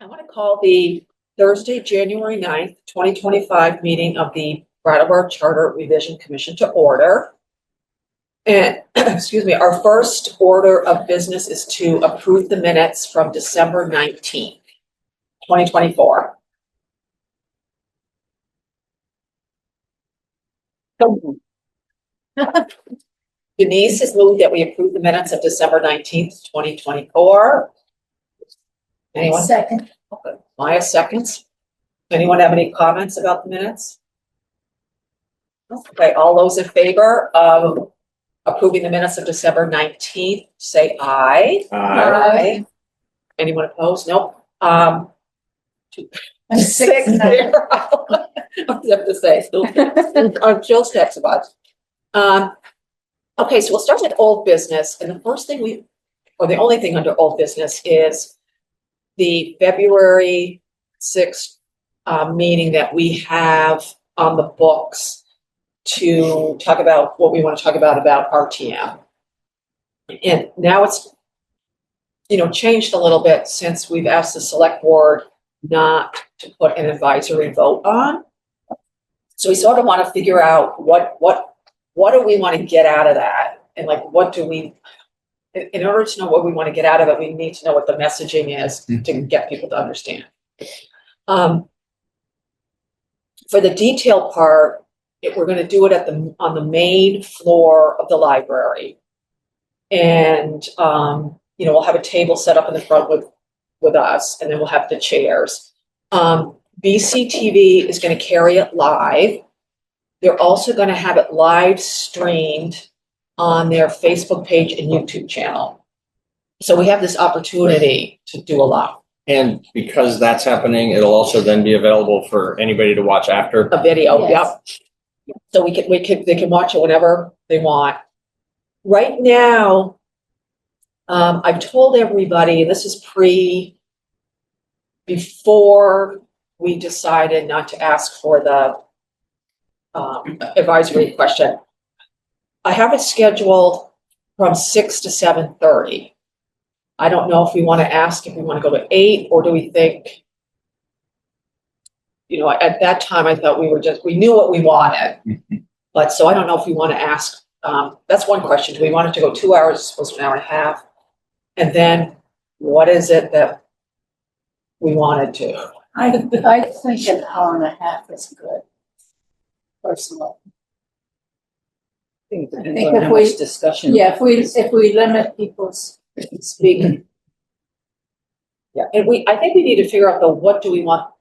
want to call the Thursday, January 9th, 2025 meeting of the Brattleboro Charter Revision Commission to order. And, excuse me, our first order of business is to approve the minutes from December 19th, 2024. Denise has moved that we approve the minutes of December 19th, 2024. Anyone? Second. Okay. Maya seconds. Anyone have any comments about the minutes? Okay, all those in favor of approving the minutes of December 19th, say aye. Aye. Anyone opposed? Nope. 6-0. I have to say, still, Jill texts about. Okay, so we'll start with old business, and the first thing the only thing under old business is the February 6th meeting that we have on the books to talk about what we want to talk about RTM. And now it's, changed a little bit since we've asked the select board not to put an advisory vote on. So we sort of want to figure out what do we want to get out of that? And what do we, in order to know what we want to get out of it, we need to know what the messaging is to get people to understand. For the detail part, we're going to do it on the main floor of the library. And, we'll have a table set up in the front with us, and then we'll have the chairs. BCTV is going to carry it live. They're also going to have it live streamed on their Facebook page and YouTube channel. So we have this opportunity to do a lot. And because that's happening, it'll also then be available for anybody to watch after. A video, Yes. Yep. So they can watch it whenever they want. Right now, I've told everybody, this is before we decided not to ask for the advisory question. I have it scheduled from 6 to 7:30. I don't know if we want to ask if we want to go to 8, or do we think, at that time I thought we knew what we wanted. But so I don't know if we want to ask, that's one question. Do we want it to go 2 hours, supposed to an hour and a half? And then what is it that we want to do? I think an hour and a half is good, personally. I think it I depends think on if how we- much discussion. Yeah, if we limit people's speaking. Yeah, and I think we need to figure out what do we want?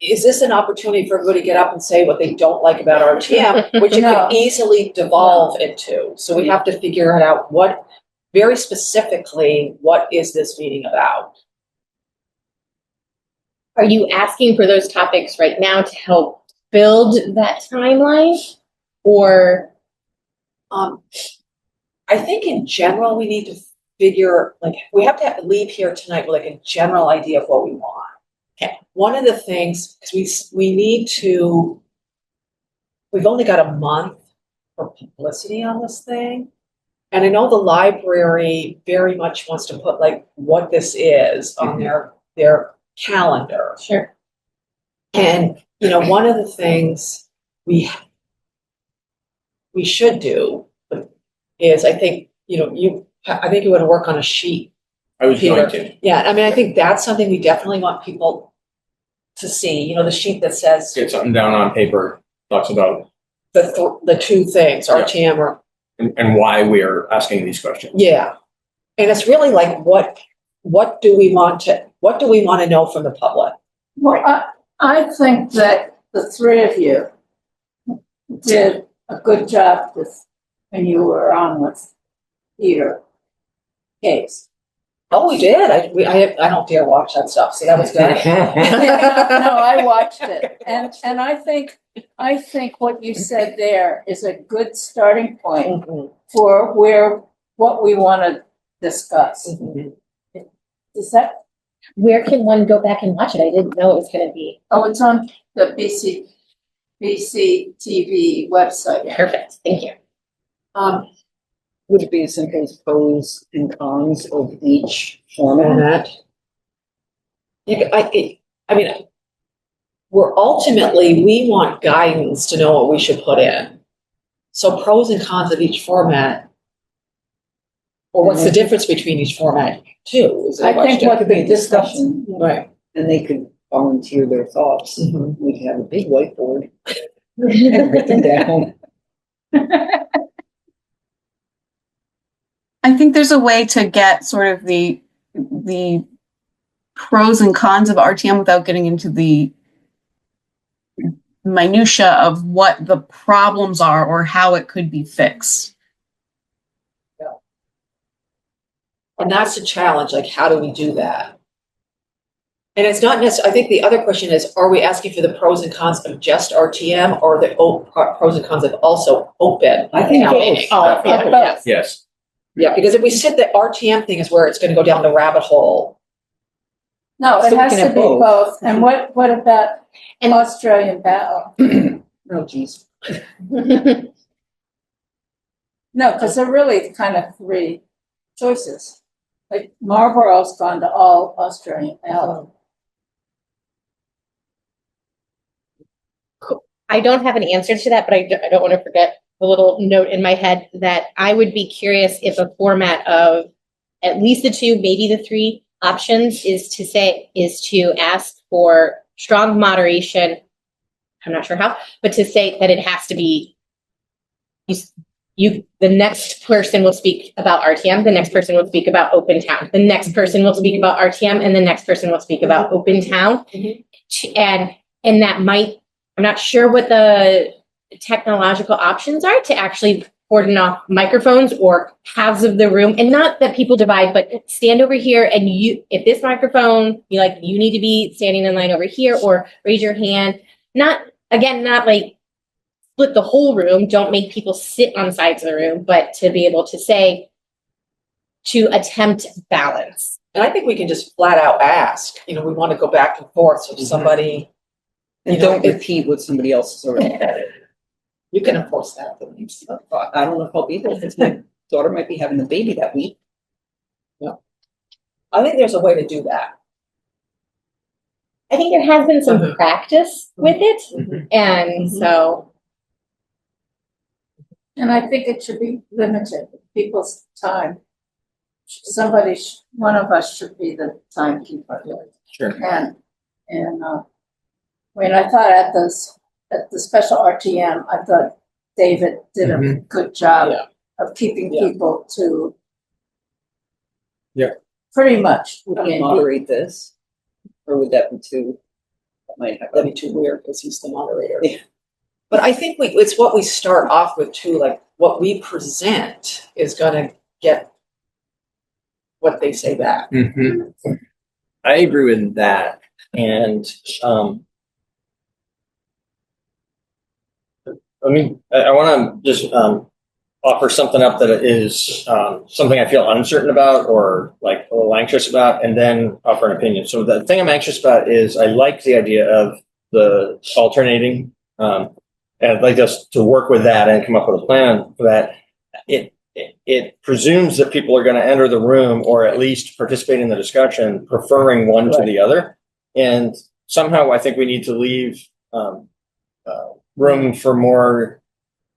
Is this an opportunity for everybody to get up and say what they don't like about RTM, which it No. could easily devolve into? So we have to figure it out very specifically, what is this meeting about? Are you asking for those topics right now to help build that timeline? Or I think in general, we need to figure, we have to leave here tonight with a general idea of what we want. Okay. One of the things, because we've only got a month for publicity on this thing. And I know the library very much wants to put what this is on their calendar. sure. And, one of the things we should do is, I think, you would work on a sheet. I was Peter. going to. Yeah, I mean, I think that's something we definitely want people to see, the sheet that says Get something down on paper, talks about the two things, Yeah. RTM or, and why we're asking these questions. yeah. And it's really what do we want to know from the public? Well, I think that the three of you did a good job when you were on with Peter case. Oh, we did. I don't dare watch that stuff. See, that was good. No, I watched it, and I think what you said there is a good starting point Mhm. for what we want to discuss. Mhm. Is that? Where can one go back and watch it? I didn't know it was going to be. Oh, it's on the BCTV website. Perfect. Thank you. Would it be as simple as pros and cons of each format? Format. I mean, we want guidance to know what we should put in. So pros and cons of each format, or what's the difference between each format too? Is the I think question. what Could be the a discussion, Right. and they could volunteer their thoughts. Mhm. We could have a big whiteboard and write them down. I think there's a way to get sort of the pros and cons of RTM without getting into the minutia of what the problems are or how it could be fixed. And that's the challenge, like, how do we do that? And it's not necessarily, I think the other question is, are we asking for the pros and cons of just RTM or the pros and cons of also open? I think town both. meeting? Both. Yes. Yeah, because if we said the RTM thing is where it's gonna go down the rabbit hole. No, So it we has can to have be both. both. And what about And- Australian battle? Oh, geez. No, because they're really kind of three choices. Like Marlboro's gone to all Australian battle. I don't have an answer to that, but I don't want to forget the little note in my head that I would be curious if a format of at least the two, maybe the three options is to ask for strong moderation. I'm not sure how, but to say that it has to be the next person will speak about RTM, the next person will speak about open town, the next person will speak about RTM, and the next person will speak about open town. And that might, I'm not sure what the technological options are to actually cordon off microphones or halves of the room, and not that people divide, but stand over here and if this microphone, you need to be standing in line over here, or raise your hand. Not like split the whole room, don't make people sit on sides of the room, but to be able to say, to attempt balance. And I think we can just flat out ask, we want to go back and forth, so if somebody, And don't repeat what somebody else has already said. you can enforce that. I don't know if I'll be there, because my daughter might be having a baby that week. I think there's a way to do that. I think there has been some Mhm. practice with it, Mhm. and Mhm. so And I think it should be limited, people's time. One of us should be the timekeeper. Sure. And, I thought at the special RTM, I thought David did a good job Yeah. of keeping Yeah. people to. Yeah. Pretty much. Would I we mean, moderate this? Or would that be too? That might have. That'd be too weird because he's the moderator. Yeah. But I think it's what we start off with too, like what we present is gonna get what they say back. Mhm. I agree with that. And I want to just offer something up that is something I feel uncertain about or like a little anxious about, and then offer an opinion. So the thing I'm anxious about is I like the idea of the alternating, and I'd like us to work with that and come up with a plan for that. It presumes that people are going to enter the room or at least participate in the discussion, preferring one to the other. And somehow I think we need to leave room for more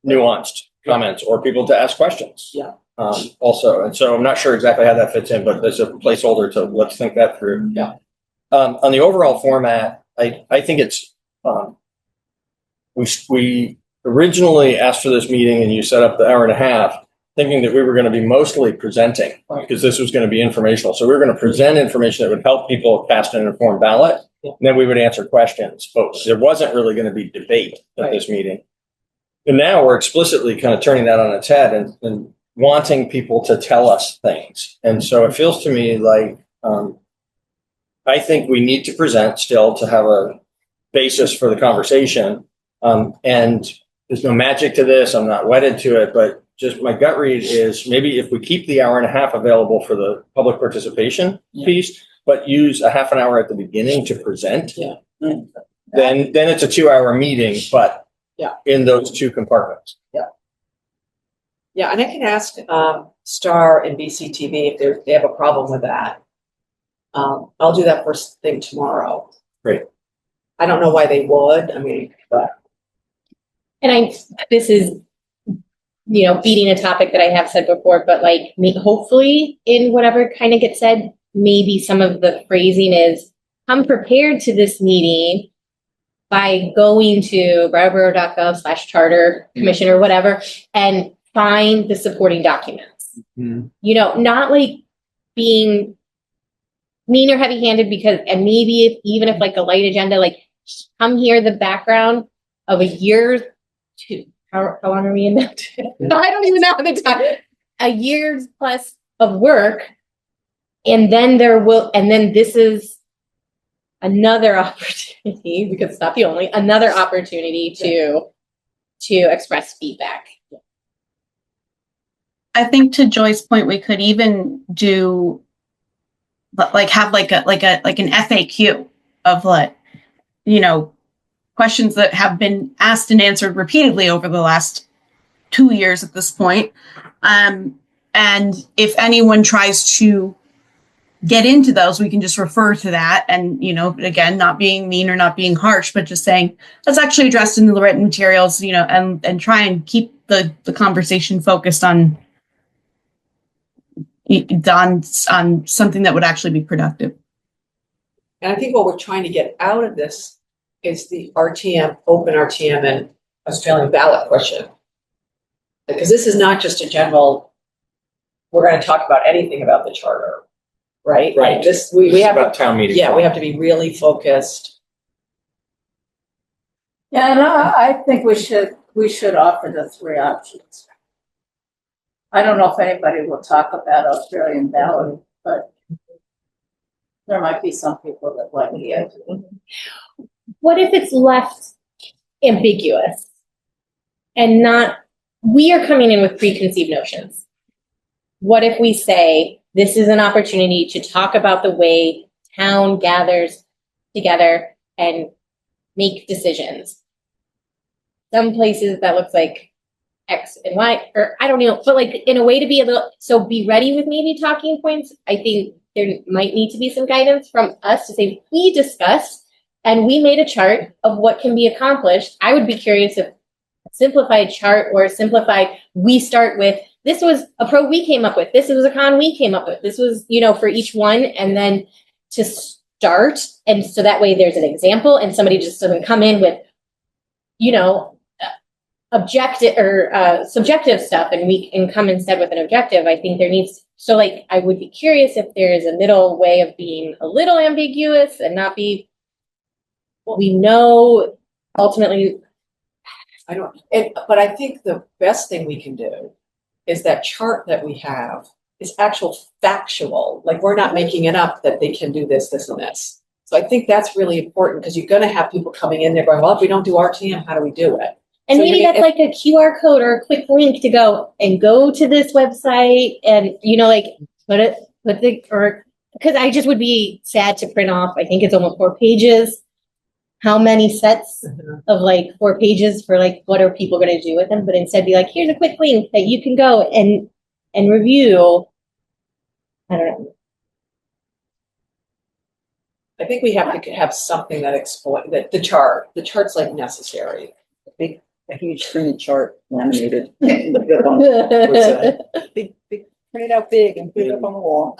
nuanced comments or people to ask questions. Yeah. Also. And so I'm not sure exactly how that fits in, but there's a placeholder to let's think that through. Yeah. On the overall format, I think it's, we originally asked for this meeting and you set up the hour and a half thinking that we were going to be mostly presenting because this was going to be informational. So we were going to present information that would help people cast an informed ballot. Yeah. And then we would answer questions, but there wasn't really going to be debate at this meeting. And now we're explicitly kind of turning that on its head and wanting people to tell us things. And so it feels to me like, I think we need to present still to have a basis for the conversation. And there's no magic to this. I'm not wedded to it, but just my gut read is maybe if we keep the hour and a half available for the public participation piece, but use a half an hour at the beginning to present, then it's a 2-hour meeting, but in those two compartments. Yeah, and I can ask Star and BCTV if they have a problem with that. I'll do that first thing tomorrow. Great. I don't know why they would, I mean, but. And this is, beating a topic that I have said before, but like, hopefully in whatever kind of gets said, maybe some of the phrasing is, come prepared to this meeting by going to brattleboro.gov/charter commission or whatever, and find the supporting documents. Not like being mean or heavy-handed and maybe even if like a light agenda, like come here, the background of a year to, how long are we in now? I don't even know the time. A year plus of work. And then this is another opportunity, because it's not the only, another opportunity to express feedback. I think to Joy's point, we could even do have an FAQ of questions that have been asked and answered repeatedly over the last 2 years at this point. And if anyone tries to get into those, we can just refer to that. And, again, not being mean or not being harsh, but just saying that's actually addressed in the written materials, and try and keep the conversation focused on something that would actually be productive. And I think what we're trying to get out of this is the open RTM and Australian ballot question. Because this is not just a general, we're going to talk about anything about the charter, right? Right. We have about town meeting. Yeah, we have to be really focused. Yeah, and I think we should offer the 3 options. I don't know if anybody will talk about Australian ballot, but there might be some people that like it. What if it's left ambiguous and we are coming in with preconceived notions? What if we say, this is an opportunity to talk about the way town gathers together and make decisions? Some places that looks like X and Y, or I don't know, but like in a way to be so be ready with maybe talking points. I think there might need to be some guidance from us to say, we discussed and we made a chart of what can be accomplished. I would be curious if a simplified chart or we start with, this was a pro we came up with, this was a con we came up with, this was, for each one, and then to start. And so that way there's an example and somebody just doesn't come in with, objective or subjective stuff, and we can come instead with an objective. I think there needs, I would be curious if there is a middle way of being a little ambiguous and not be, we know ultimately. But I think the best thing we can do is that chart that we have is actual factual, like we're not making it up that they can do this, this, and this. So I think that's really important, because you're going to have people coming in there going, well, if we don't do RTM, how do we do it? And so maybe that's like a QR code or a quick link to go to this website and, because I just would be sad to print off, I think it's almost 4 pages. How many sets of 4 pages for what are people going to do with them? But instead be like, here's a quick link that you can go and review. I don't know. I think we have to have something that explains that the chart's necessary. A huge printed chart laminated. What's that? Big, print it out big and put it up on the wall.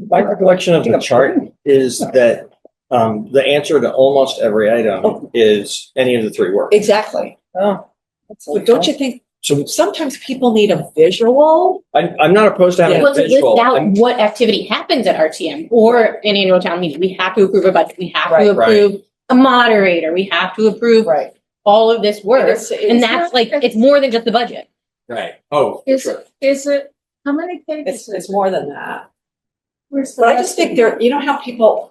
My recollection of the chart is that the answer to almost every item is any of the 3 words. Exactly. Oh, But don't you think So sometimes people need a visual? I'm not opposed to having a Well, to visual. list out what activity happens at RTM or an annual town meeting. We have to approve a budget. We have to approve a moderator. We have to approve all of this work. And that's it's more than just the budget. Right. Oh, for sure. Is it, how many pages? It's more than that. Where's But I just think how people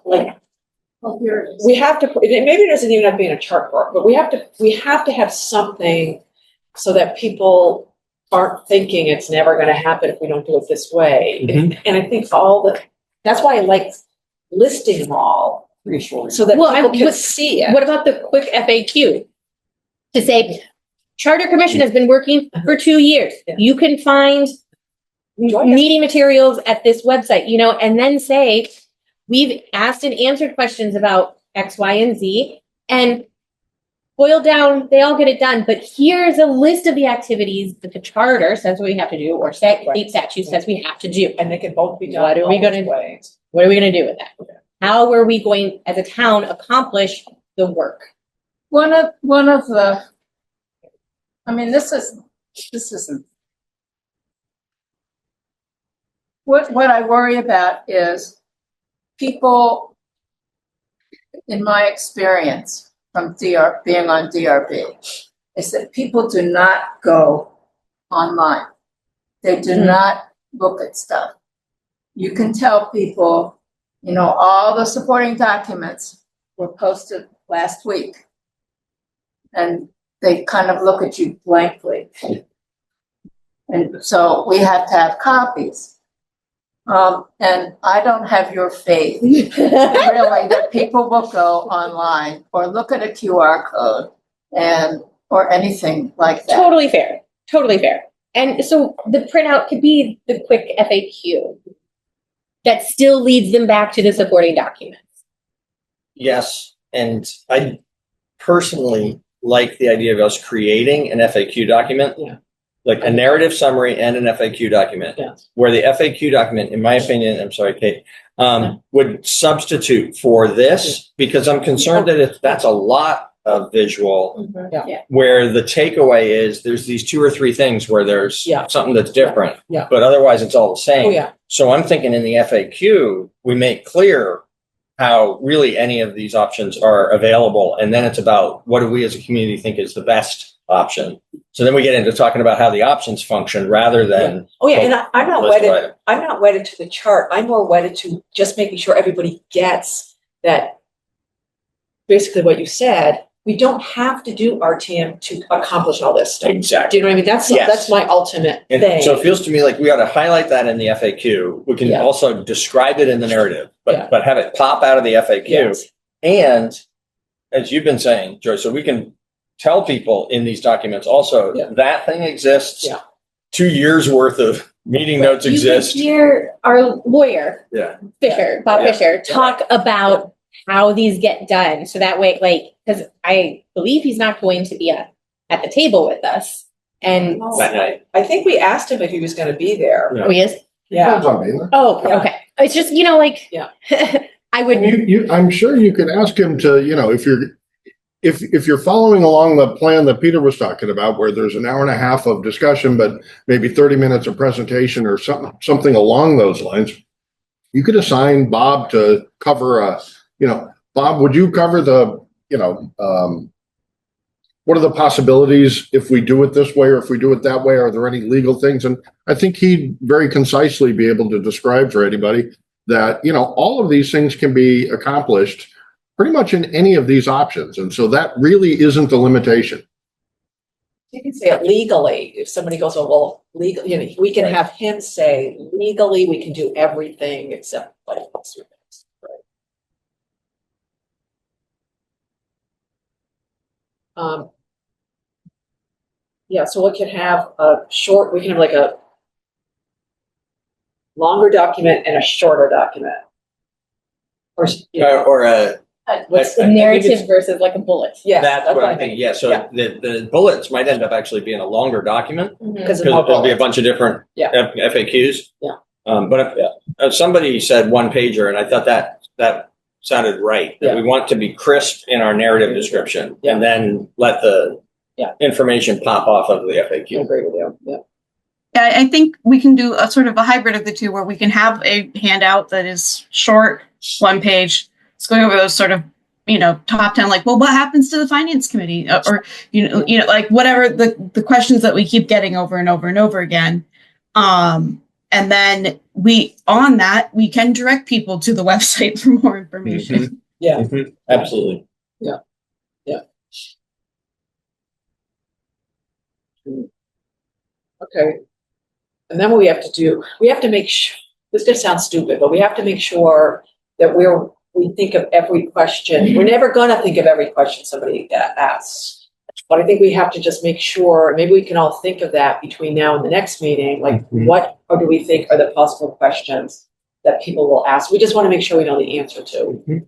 Oh, here it is. we have to, maybe it doesn't even have to be in a chart form, but we have to have something so that people aren't thinking it's never going to happen if we don't do it this way. Mhm. And I think that's why I like listing them all, so that Well, people can what- see it. What about the quick FAQ? To say, Charter Commission has been working for 2 years. Yeah. You can find meeting materials at this website, and then say, we've asked and answered questions about X, Y, and Z, and boiled down, they all get it done, but here's a list of the activities that the charter says we have to do, or state statute says we have to do. And they can both be done. What are we both gonna- ways. What are we gonna do with that? How are we going, as a town, accomplish the work? One of the, I mean, this isn't. What I worry about is people, in my experience from being on DRB, is that people do not go online. They do not look at stuff. You can tell people, you know, all the supporting documents were posted last week. And they kind of look at you blankly. And so we have to have copies. And I don't have your faith, really, that people will go online or look at a QR code or anything like that. Totally fair, totally fair. And so the printout could be the quick FAQ that still leads them back to the supporting documents. Yes, and I personally like the idea of us creating an FAQ document. Yeah. Like a narrative summary and an FAQ document. Yes. Where the FAQ document, in my opinion, I'm sorry, Kate, would substitute for this, because I'm concerned that that's a lot of visual, where the takeaway is there's these 2 or 3 things where there's something that's different, Yeah. but otherwise it's all the same. Oh, yeah. So I'm thinking in the FAQ, we make clear how really any of these options are available. And then it's about what do we as a community think is the best option. So then we get into talking about how the options function rather than. Oh, yeah, and I'm not list of wedded, items. I'm not wedded to the chart. I'm more wedded to just making sure everybody gets that. Basically what you said, we don't have to do RTM to accomplish all this stuff. Do Exactly. you know what I mean? That's Yes. my ultimate And thing. so it feels to me like we ought to highlight that in the FAQ. We can Yeah. also describe it in the narrative, Yeah. but have it pop out of the FAQ. Yes. And as you've been saying, Joyce, so we can tell people in these documents also that thing exists. Yeah. 2 years worth of meeting notes You exist. could hear our lawyer, Yeah. Fisher, Bob Yeah. Fisher, talk about how these get done. So that way, like, because I believe he's not going to be at the table with us. And Oh, That night. I think we asked him if he was gonna be there. Yeah. oh, he is. Yeah. Depends on being there. Oh, Yeah. okay. It's just, you know, like, Yeah. I would. I'm sure you could ask him to, you know, if you're following along the plan that Peter was talking about, where there's an hour and a half of discussion, but maybe 30 minutes of presentation or something along those lines, you could assign Bob to cover Bob, would you cover what are the possibilities if we do it this way or if we do it that way? Are there any legal things? And I think he'd very concisely be able to describe for anybody that, you know, all of these things can be accomplished pretty much in any of these options. And so that really isn't the limitation. You can say it legally. If somebody goes, oh, well, legal, you know, we can have him say legally, we can do everything except like. Yeah, so we can have we can have like a longer document and a shorter document. Or, you know, Or a. what's I think narrative it's- versus like a bullet. yeah, That's what what I'm thinking. Yeah. So the bullets might end up actually being a longer document Because because of more there'll be a bullets. bunch of different Yeah. FAQs. Yeah. But if somebody said one pager, and I thought that sounded right. That Yeah. we want to be crisp in our narrative description, Yeah. and then let the information pop off of the I FAQ. agree with you, yeah. Yeah, I think we can do a sort of a hybrid of the two where we can have a handout that is short, 1 page. It's going over those sort of, you know, top 10, like, well, what happens to the finance committee? Or, you know, like whatever the questions that we keep getting over and over and over again. And then we can direct people to the website for more information. Yeah. Mhm. Absolutely. Okay. And then what we have to make sure, this just sounds stupid, but we have to make sure that we think of every question. We're never gonna think of every question somebody asks. But I think we have to just make sure, maybe we can all think of that between now and the next meeting, like what or do we think are the possible questions? that people will ask. We just want to make sure we know the answer to. Mhm.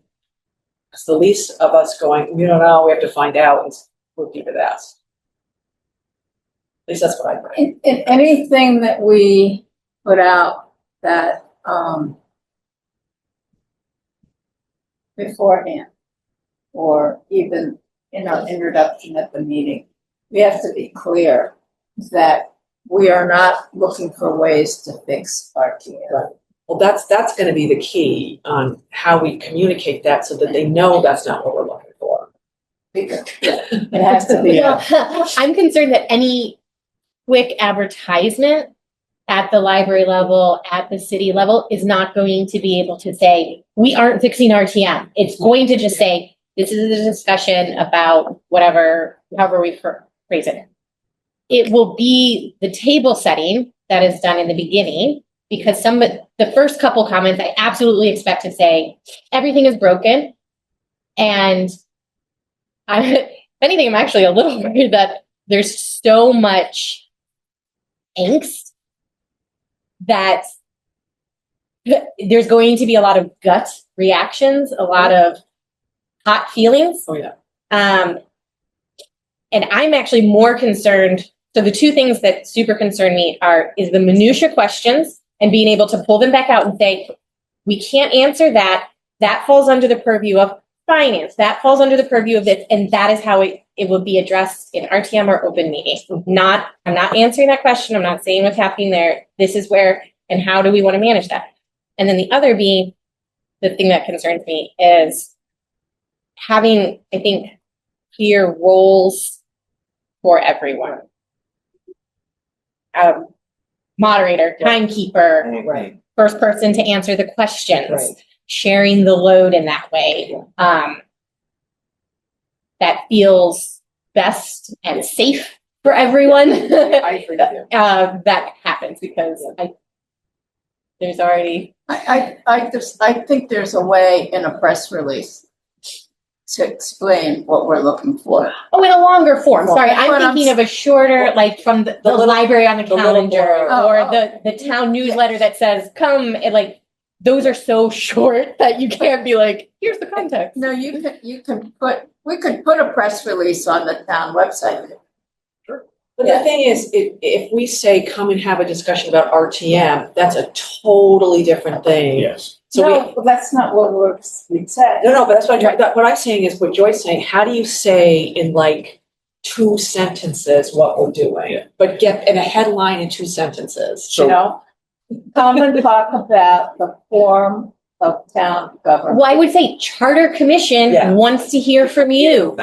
It's the least of us going, we don't know, we have to find out, would be the best. At least that's what I think. In anything that we put out that, beforehand, or even in our introduction at the meeting, we have to be clear that we are not looking for ways to fix RTM. Right. Well, that's gonna be the key on how we communicate that so that they know that's not what we're looking for. It has to be. Well, I'm concerned that any quick advertisement at the library level, at the city level, is not going to be able to say, we aren't fixing RTM. It's going to just say, this is a discussion about whatever, however we phrase it. It will be the table setting that is done in the beginning, because the first couple comments I absolutely expect to say, everything is broken. And if anything, I'm actually a little worried that there's so much angst that there's going to be a lot of gut reactions, a lot of hot feelings. Oh, yeah. And I'm actually more concerned. So the two things that super concern me is the minutia questions and being able to pull them back out and say, we can't answer that. That falls under the purview of finance. That falls under the purview of this. And that is how it would be addressed in RTM or open meeting. I'm not answering that question. I'm not saying what's happening there. This is where, and how do we want to manage that? And then the other being, the thing that concerns me is having, I think, clear roles for everyone. Moderator, timekeeper, Right. first person to answer the questions, Right. sharing the load in that way. That feels best and safe for everyone. I agree with you. That happens because there's already. I think there's a way in a press release to explain what we're looking for. Oh, in a longer form. Sorry, But I'm thinking of a shorter, like from the little- library on the the little calendar, more- or the town newsletter that says, come, and like, those are so short that you can't be like, here's the context. No, we could put a press release on the town website. But the thing is, if we say, come and have a discussion about RTM, that's a totally different thing. Yes. So No, that's not what we said. No, but that's what what I'm saying is what Joy's saying, how do you say in like 2 sentences what we're doing? Yeah. But get in a headline in 2 sentences, So- you know? Come and talk about the form of town government. Well, I would say Charter Commission Yeah. wants to hear from you.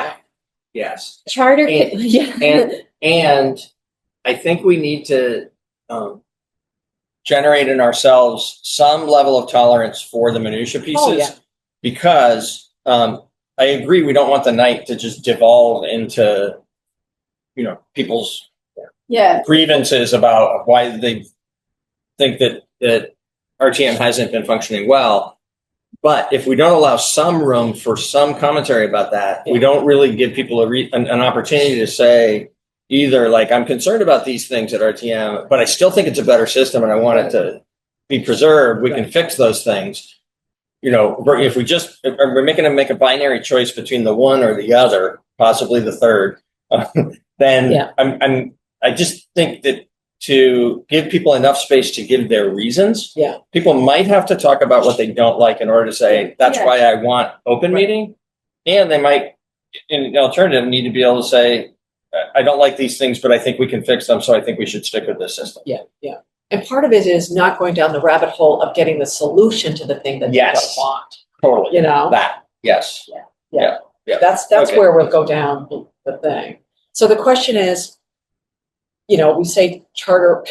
Yes. Charter, And- yeah. And I think we need to generate in ourselves some level of tolerance for the minutia pieces. Oh, yeah. Because I agree, we don't want the night to just devolve into, people's Yeah, grievances about why they think that RTM hasn't been functioning well. But if we don't allow some room for some commentary about that, we don't really give people an opportunity to say either like, I'm concerned about these things at RTM, but I still think it's a better system and I want it to be preserved. We can fix those things. If we're making them make a binary choice between the one or the other, possibly the third, then Yeah. I just think that to give people enough space to give their reasons. Yeah. People might have to talk about what they don't like in order to say, that's Yeah. why I want open Right. meeting. And they might, in the alternative, need to be able to say, I don't like these things, but I think we can fix them. So I think we should stick with this system. Yeah. And part of it is not going down the rabbit hole of getting the solution to the thing that you don't Yes. want, Totally. you know? That. Yes. Yeah. That's Okay. where we'll go down the thing. So the question is, we say Charter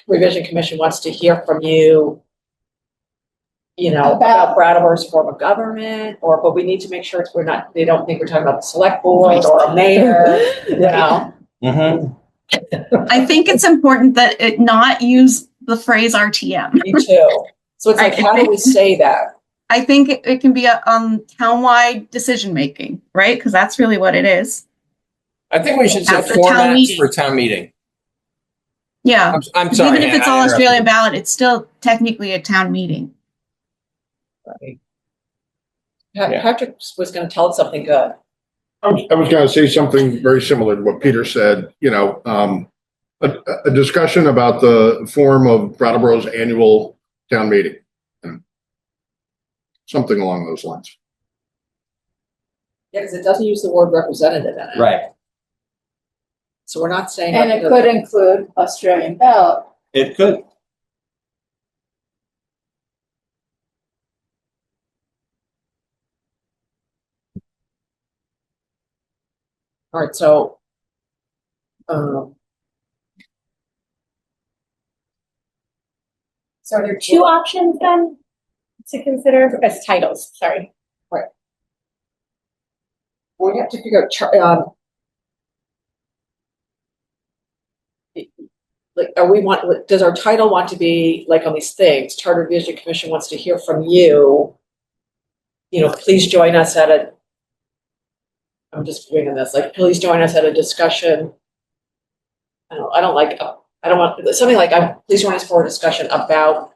Revision Commission wants to hear from you, about Brattleboro's form of government, but we need to make sure they don't think we're talking about the select board or a mayor, Mm-hmm. I think it's important that it not use the phrase RTM. Me too. So it's like, how do we say that? I think it can be a townwide decision making, right? Because that's really what it is. I think we should set After town formats meeting. for town meeting. Yeah. I'm sorry. Even if it's Hannah, I all interrupted Australian you. ballot, it's still technically a town meeting. Yeah. Patrick was gonna tell us something good. I was going to say something very similar to what Peter said, a discussion about the form of Brattleboro's annual town meeting. Something along those lines. Yeah, because it doesn't use the word representative in it. Right. So we're not saying. And it could include Australian ballot. It could. All right, so. So are there two options then to consider as titles? Sorry. We have to figure out, like, does our title want to be like on these things? Charter Revision Commission wants to hear from you. Please join us I'm just bringing this, like, please join us at a discussion. I don't want something like, please join us for a discussion about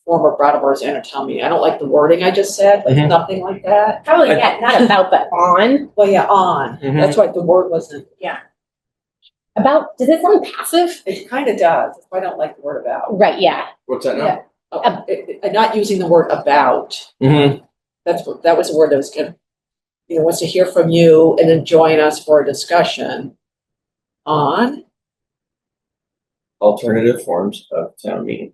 former Brattleboro's annual town meeting. I don't like the wording I just said, like nothing like that. Probably, yeah, not about, but on. Well, yeah, on. That's why the word wasn't. About, does it sound passive? It kind of does. That's why I don't like the word about. Right, yeah. What's that now? Not using the word about. Mm-hmm. That was the word that was good. Wants to hear from you and then join us for a discussion on. Alternative forms of town meeting,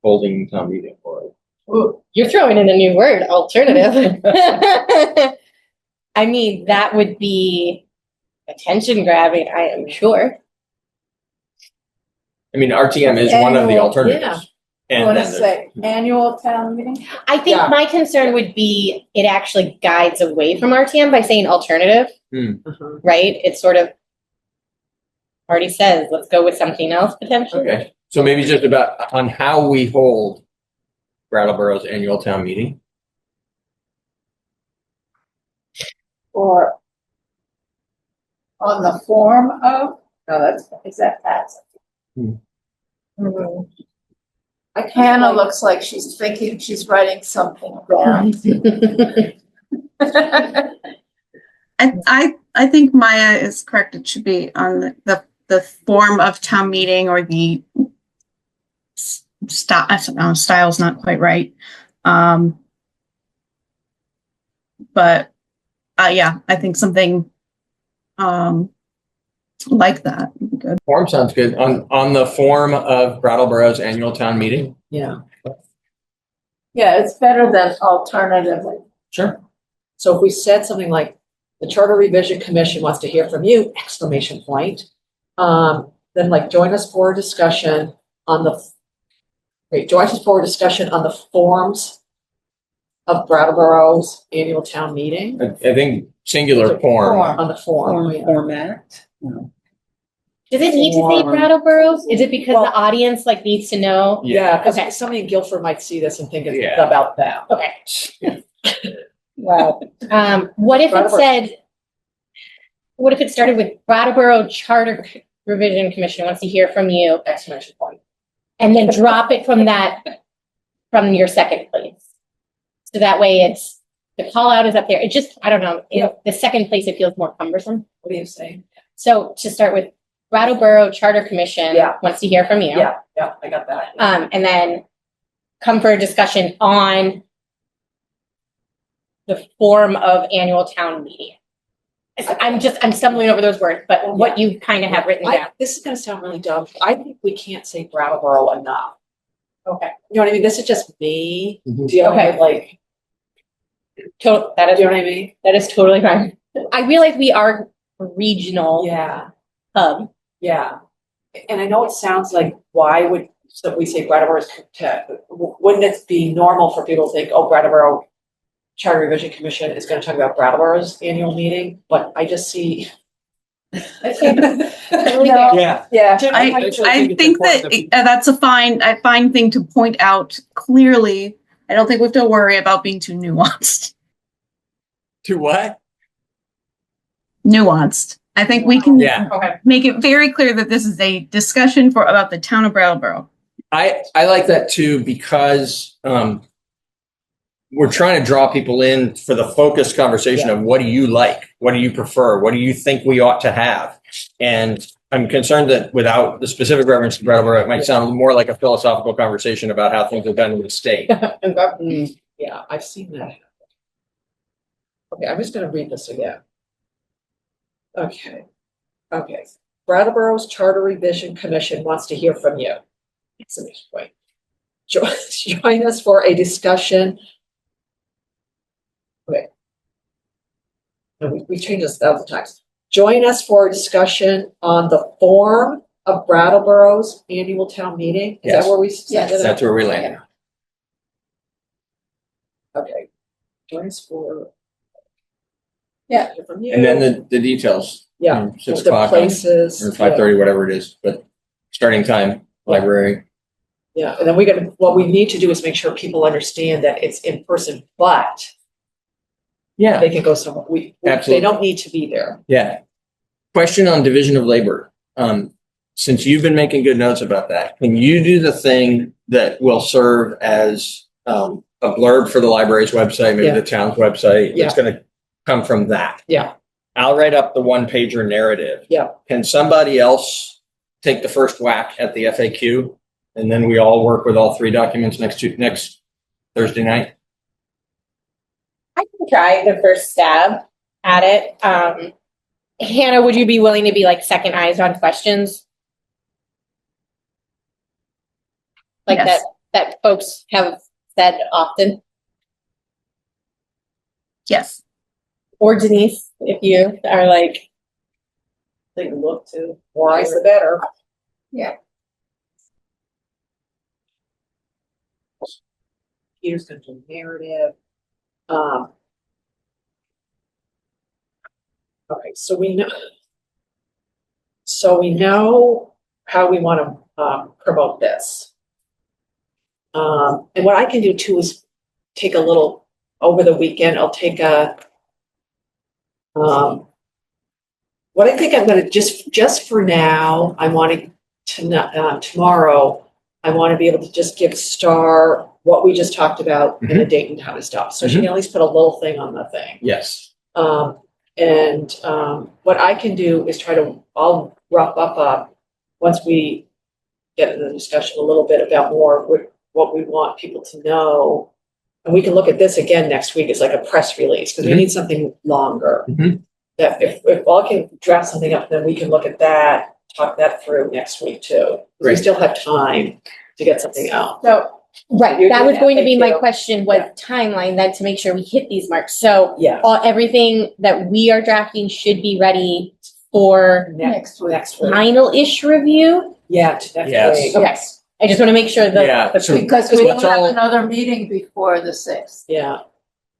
holding town meeting or. Ooh, you're throwing in a new word, alternative. I mean, that would be attention grabbing, I am sure. I mean, RTM is one of the Annual, alternatives. yeah. And Want to then say annual town meeting? I think Yeah. my concern would be it actually guides away from RTM by saying alternative, right? It sort of already says, let's go with something else potentially. okay, so maybe just about on how we hold Brattleboro's annual town meeting. Or on the form of, is that passive? Mhm. Hannah looks like she's thinking she's writing something down. I think Maya is correct. It should be on the form of town meeting or the style. Style's not quite right. But yeah, I think something like that would be good. Form sounds good. On the form of Brattleboro's annual town meeting. Yeah. Yeah, it's better than alternatively. Sure. So if we said something like, the Charter Revision Commission wants to hear from you, ! Then like join us for a discussion on the forms of Brattleboro's annual town meeting. I think singular form. On the form. Yeah. Format. No. Does it need to say Form. Brattleboro? Is it because Well- the audience needs to know? Yeah, because Okay. somebody in Guilford might see this and think it's Yeah. about them. Okay. Wow. What if it Brattleboro. said, what if it started with Brattleboro Charter Revision Commission wants to hear from you, ! And then drop it from from your second place. So that way it's, the call out is up there. It just, I don't know, the second place, it feels more cumbersome. What are you saying? So to start with, Brattleboro Charter Commission Yeah. wants to hear from you. Yeah, I got that. And then come for a discussion on the form of annual town meeting. I'm stumbling over those words, but what you kind of have written down. This is gonna sound really dumb. I think we can't say Brattleboro enough. Okay. You know what I mean? This is just me Mhm. dealing Okay. with like, That is, you know what I mean? that is totally fine. I realize we are a regional hub. Yeah. And I know it sounds like, why would we say Brattleboro? Wouldn't it be normal for people to think, oh, Brattleboro Charter Revision Commission is gonna talk about Brattleboro's annual meeting? But I just see. Totally fair. Yeah. Yeah. I think that that's a fine thing to point out clearly. I don't think we have to worry about being too nuanced. To what? Nuanced. I think we can Yeah. Okay. make it very clear that this is a discussion about the town of Brattleboro. I like that too because we're trying to draw people in for the focused conversation of what do you like? What do you prefer? What do you think we ought to have? And I'm concerned that without the specific reference to Brattleboro, it might sound more like a philosophical conversation about how things are done in the state. Yeah, I've seen that. Okay, I'm just gonna read this again. Okay. Brattleboro's Charter Revision Commission wants to hear from you. Exclamation point. Join us for a discussion. Okay. No, we changed this 1,000 times. Join us for a discussion on the form of Brattleboro's annual town meeting. Is Yes. that where we set it up? That's where we landed. Okay. Join us for. Yeah. Hear from you. And then the details. Yeah. 6 The o'clock places. or 5:30, whatever it is, but starting time, library. Yeah, and then what we need to do is make sure people understand that it's in person, but Yeah. they can go somewhere. They Absolutely. don't need to be there. Yeah. Question on division of labor. Since you've been making good notes about that, can you do the thing that will serve as a blurb for the library's website, maybe Yeah. the town's website? Yeah. It's going to come from that. Yeah. I'll write up the 1-pager narrative. Yeah. Can somebody else take the first whack at the FAQ? And then we all work with all 3 documents next Thursday night? I can try the first stab at it. Hannah, would you be willing to be like second eyes on questions? Like Yes. that folks have said often? Yes. Or Denise, if you are like, Take a look too. More eyes the better. Yeah. Peter's gonna do narrative. Okay, so we know how we want to promote this. And what I can do too is take a little over the weekend. I'll take what I think I'm going to just for now, I want to tomorrow. I want to be able to just give Star what we just talked about in the Dayton town and stuff, so she can at least put a little thing on the thing. Yes. And what I can do is I'll rough up once we get into the discussion a little bit about more what we want people to know. And we can look at this again next week as like a press release, because we need something longer. Mhm. That if I can draft something up, then we can look at that, talk that through next week too. 'Cause we Great. still have time to get something out. So, right, You're that was doing going to be my FAQ. question, was timeline then to make sure we hit these marks. So Yeah. everything that we are drafting should be ready for next week. Next week. final-ish review? Yeah, to next Yes. week. Okay, I just want to make sure Yeah, that, so Because we let's don't have all- another meeting before the 6th. Yeah,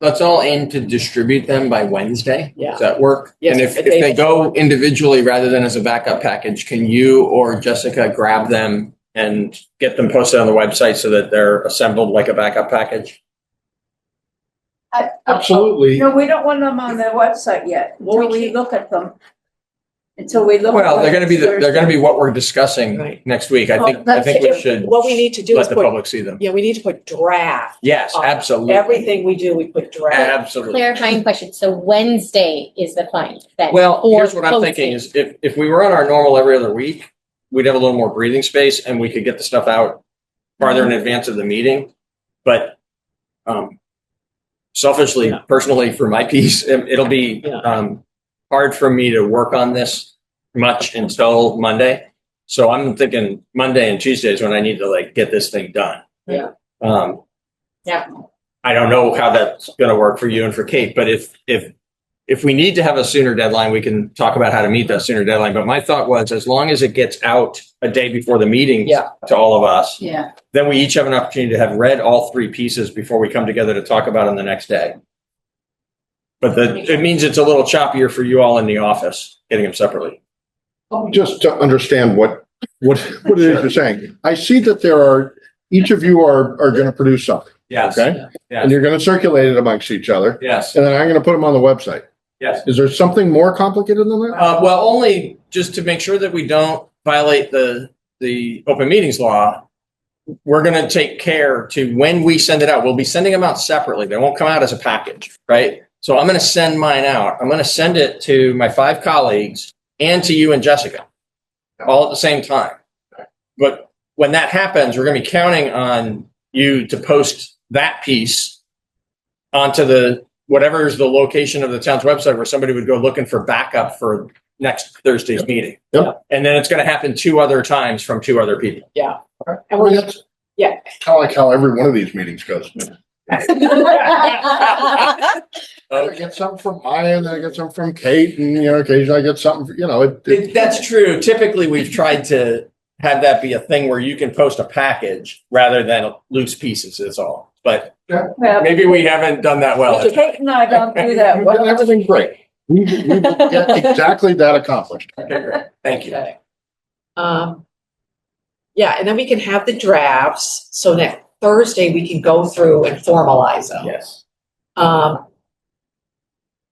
Let's all aim to distribute them by Wednesday. Yeah. Does that work? Yes, And if a day they go before. individually rather than as a backup package, can you or Jessica grab them and get them posted on the website so that they're assembled like a backup package? Absolutely. No, we don't want them on the website yet, Well, we until we can't- look at them. Until we look. Well, at they're going to be they're going to be what we're discussing Right. next week. I Well, think that's we it. should what we need to do is let the put, public see them. yeah, we need to put draft. Yes, on absolutely. Everything we do, we put draft. Absolutely. clarifying question, so Wednesday is the final then? Well, or here's what I'm thinking posting? is if we were on our normal every other week, we'd have a little more breathing space and we could get the stuff out farther in advance of the meeting. But selfishly, Yeah. personally, for my piece, it'll be Yeah. hard for me to work on this much until Monday. So I'm thinking Monday and Tuesday is when I need to like get this thing done. Yeah. Yeah. I don't know how that's going to work for you and for Kate, but if we need to have a sooner deadline, we can talk about how to meet that sooner deadline. But my thought was, as long as it gets out a day before the meeting Yeah. to all of us, Yeah, then we each have an opportunity to have read all 3 pieces before we come together to talk about them the next day. But it means it's a little choppier for you all in the office, getting them separately. Just to understand what it is you're saying. I see that each of you are going to produce something, Yes. okay? Yes. And you're going to circulate it amongst each other, Yes. and then I'm going to put them on the website. Yes. Is there something more complicated than that? Well, only just to make sure that we don't violate the open meetings law. we're going to take care to when we send it out, we'll be sending them out separately. They won't come out as a package, right? So I'm going to send mine out. I'm going to send it to my 5 colleagues and to you and Jessica all at the same time. But when that happens, we're going to be counting on you to post that piece onto the whatever is the location of the town's website where somebody would go looking for backup for next Thursday's meeting. Yep. And then it's going to happen 2 other times from 2 other people. Yeah. And I mean, we're, that's yeah. kind of like how every one of these meetings goes. I get something from Maya, and then I get something from Kate, and occasionally I get something. That's true. Typically, we've tried to have that be a thing where you can post a package rather than loose pieces. Is all. But Well, maybe we haven't done that well. Kate and I don't do that We've done well. everything great. We get exactly that accomplished. Okay, great. Thank you. Okay. Yeah, and then we can have the drafts, so next Thursday we can go through and formalize them. Yes. And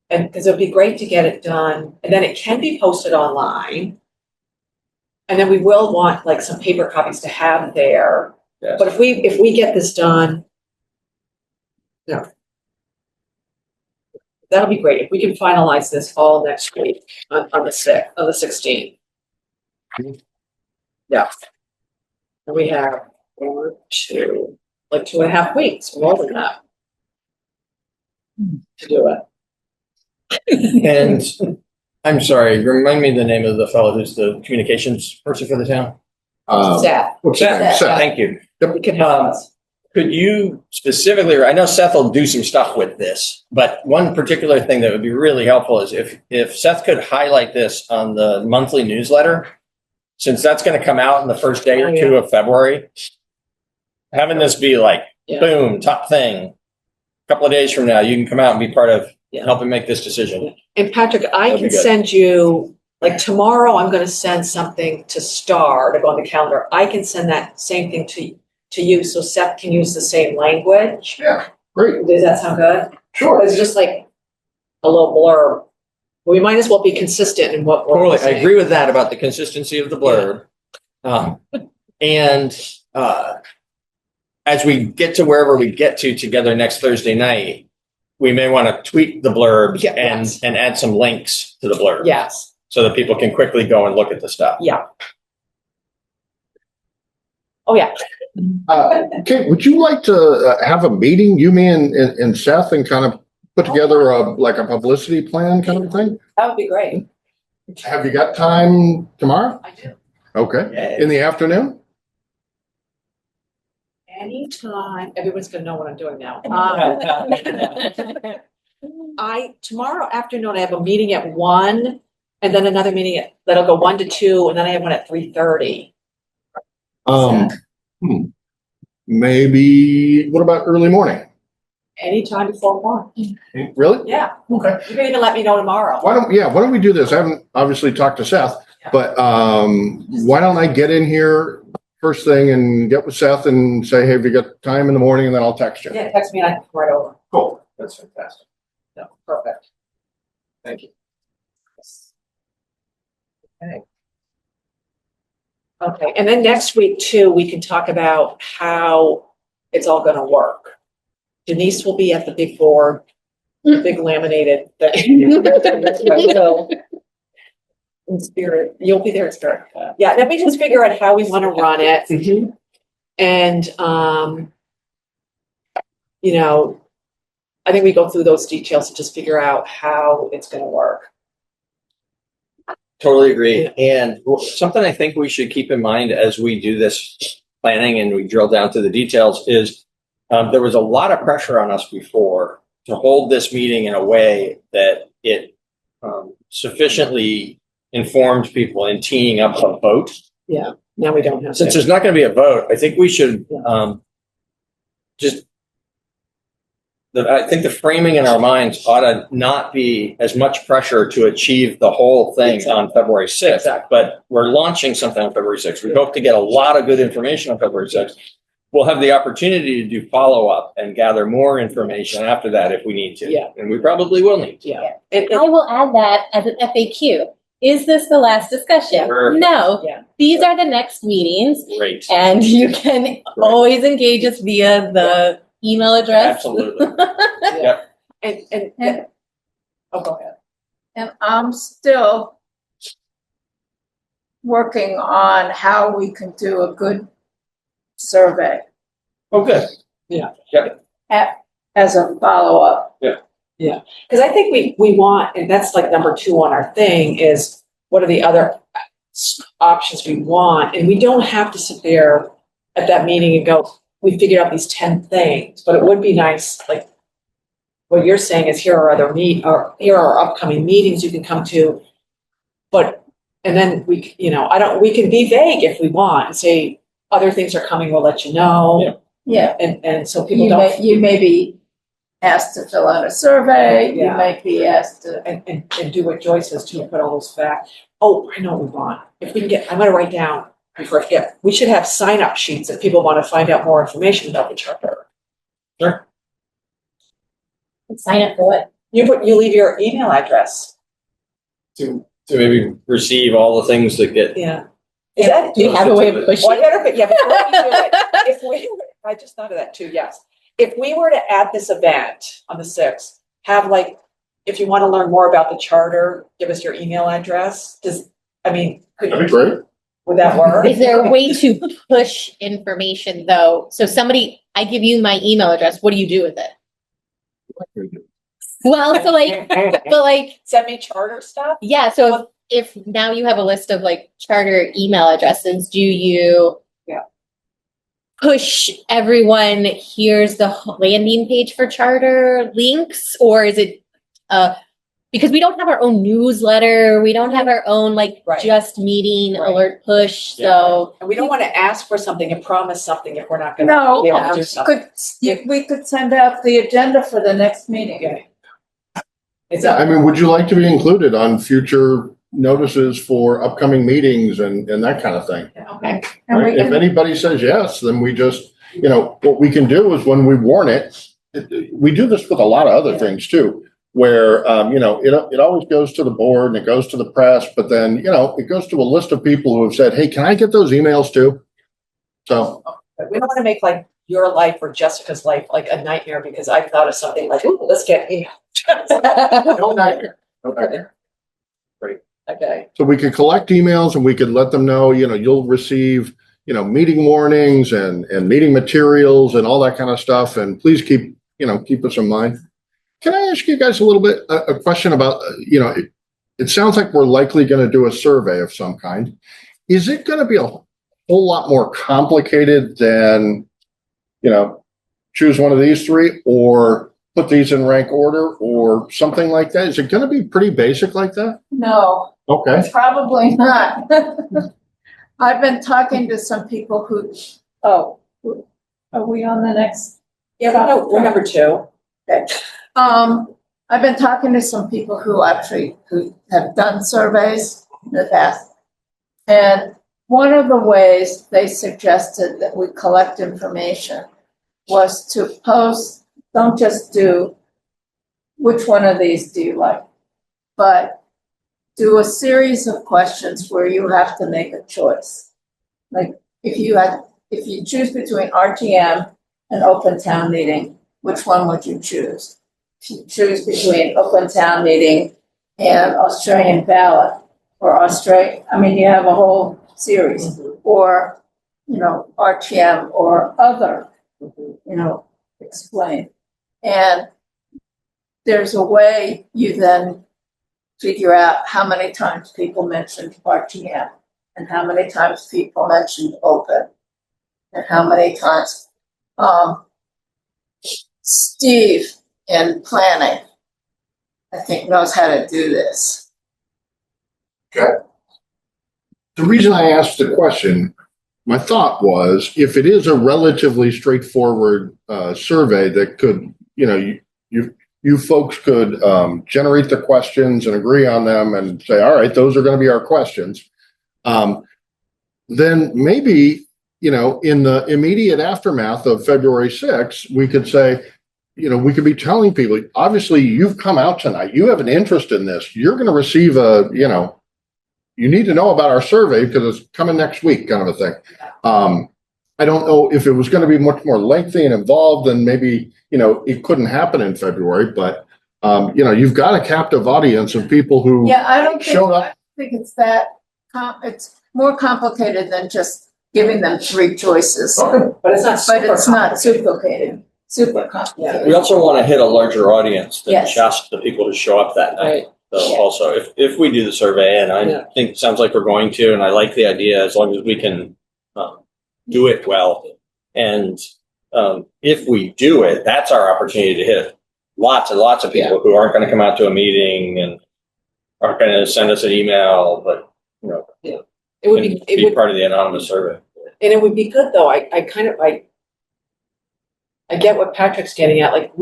because it would be great to get it done, and then it can be posted online. And then we will want like some paper copies to have there. Yes. But if we get this done, that'll be great. If we can finalize this all next week on the 16th. Yeah. And we have 1, 2, like 2.5 weeks, more than that. To do it. And I'm sorry, remind me the name of the fellow who's the communications person for the town. Seth, Seth. Thank you. you can help us. Could you specifically, I know Seth will do some stuff with this, but one particular thing that would be really helpful is if Seth could highlight this on the monthly newsletter, since that's going to come out in the first day or 2 of February, having this be like, boom, top thing. A couple of days from now, you can come out and be part of helping make this decision. And Patrick, I That'd be can good. send you, like tomorrow, I'm gonna send something to Star to go on the calendar. I can send that same thing to you, so Seth can use the same language. Yeah, great. Does that sound good? Sure. It's just like a little blurb. We might as well be consistent in what we're Totally, I saying. agree with that about the consistency of the blurb. And as we get to wherever we get to together next Thursday night, we may want to tweak the blurb Yes. and add some links to the blurb. Yes, So that people can quickly go and look at the stuff. yeah. Oh, yeah. Kate, would you like to have a meeting, you, me, and Seth, and kind of put together a publicity plan kind of thing? That would be great. Have you got time tomorrow? I do. Okay. In the afternoon? Anytime, everyone's gonna know what I'm doing now. Tomorrow afternoon, I have a meeting at 1, and then another meeting that'll go 1 to 2, and then I have one at 3:30. Maybe, what about early morning? Anytime before 1. Really? Yeah, Okay. you can even let me know tomorrow. Why don't we do this? I haven't obviously talked to Seth, but why don't I get in here first thing and get with Seth and say, hey, have you got time in the morning? And then I'll text you. Yeah, text me and I can come right over. Cool. That's fantastic. No, perfect. Thank you. Okay, and then next week too, we can talk about how it's all gonna work. Denise will be at the big board, the big laminated thing. In spirit, you'll be there in spirit. Yeah, let me just figure out how we wanna run it. And, I think we go through those details to just figure out how it's gonna work. Totally agree. And something I think we should keep in mind as we do this planning and we drill down to the details is there was a lot of pressure on us before to hold this meeting in a way that it sufficiently informed people in teeing up a vote. Yeah, now we don't have Since to. there's not going to be a vote, I think we should I think the framing in our minds ought to not be as much pressure to achieve the whole thing on February 6th, Exactly. but we're launching something on February 6th. We hope to get a lot of good information on February 6th. We'll have the opportunity to do follow-up and gather more information after that if we need to. Yeah. And we probably will need to. Yeah. I will add that as an FAQ. is this the last discussion? Perfect. No. Yeah. These are the next meetings, Great. and you can always engage us via the email address. Absolutely. Yeah. And, And, oh, go ahead. and I'm still working on how we can do a good survey Oh, good. as a follow-up. Because I think we want, and that's like number 2 on our thing is what are the other options we want? And we don't have to sit there at that meeting and go, we figured out these 10 things, but it would be nice, like what you're saying is here are other here are our upcoming meetings you can come to. But, and then we, we can be vague if we want and say, other things are coming, we'll let you know. Yeah, And so people don't. you may be asked to fill out a survey, you Yeah. might be asked to, And do what Joyce says too, put all those facts. Oh, I know what we want. If we can get, I'm gonna write down before I forget, we should have sign-up sheets if people want to find out more information about the charter. Sure. Sign up for what? You leave your email address. To maybe receive all the things that get. Yeah. Is that? Do you have a way of pushing? Well, I better, yeah, before we do it, if we, I just thought of that too, yes. If we were to add this event on the 6th, have like, if you want to learn more about the charter, give us your email address. That'd be Could, great. would that work? Is there a way to push information though? So I give you my email address. What do you do with it? Well, so but like, Send me charter stuff? yeah. So if now you have a list of like charter email addresses, do you push everyone, here's the landing page for charter links, or is it because we don't have our own newsletter, we don't have our own like Right. just meeting Right. alert push, Yeah. so And we don't want to ask for something and promise something if we're not gonna no, be able to do something. we could send out the agenda for the next meeting. Okay. It's I mean, would you like to be included on future notices for upcoming meetings and that kind of thing? okay. And Right? we If can, anybody says yes, then we just, what we can do is when we warn it, we do this with a lot of other things too, where, it always goes to the board and it goes to the press, but then, it goes to a list of people who have said, hey, can I get those emails too? So, But we don't want to make like your life or Jessica's life like a nightmare because I've thought of something like, ooh, let's get email. no nightmare. No nightmare. Okay. So we could collect emails and we could let them know, you'll receive, meeting warnings and meeting materials and all that kind of stuff. And please keep us in mind. Can I ask you guys a little bit, a question about, it sounds like we're likely going to do a survey of some kind. Is it going to be a whole lot more complicated than, choose one of these 3 or put these in rank order or something like that? Is it going to be pretty basic like that? no, Okay. probably not. I've been talking to some people are we on the next? Yeah, we're number 2. Okay. I've been talking to some people who have done surveys in the past. And one of the ways they suggested that we collect information was to post, don't just do which one of these do you like, but do a series of questions where you have to make a choice. Like if you choose between RTM and open town meeting, which one would you choose? If you choose between open town meeting and Australian ballot or you have a whole series, or, RTM or other, explain. And there's a way you then figure out how many times people mentioned RTM and how many times people mentioned open and how many times, Steve in planning, I think, knows how to do this. The reason I asked the question, my thought was, if it is a relatively straightforward survey that could, you folks could generate the questions and agree on them and say, all right, those are going to be our questions. Then maybe, in the immediate aftermath of February 6th, we could say, we could be telling people, obviously you've come out tonight, you have an interest in this, you're going to receive a you need to know about our survey because it's coming next week, kind of a thing. I don't know if it was going to be much more lengthy and involved, and maybe, it couldn't happen in February, but, you've got a captive audience of people who Yeah, I don't think, showed up. I think it's that, it's more complicated than just giving them three choices. But it's not But super it's not complicated. super complicated. We also want to hit a larger audience than Yes. just the people who show up that night. Right. So Yeah. also, if we do the survey, and I Yeah. think it sounds like we're going to, and I like the idea as long as we can do it well. And if we do it, that's our opportunity to hit lots and lots of people who aren't going to come out to a meeting and aren't going to send us an email, but It would can be, it be would, part of the anonymous survey. and it would be good though. I get what Patrick's getting at. Like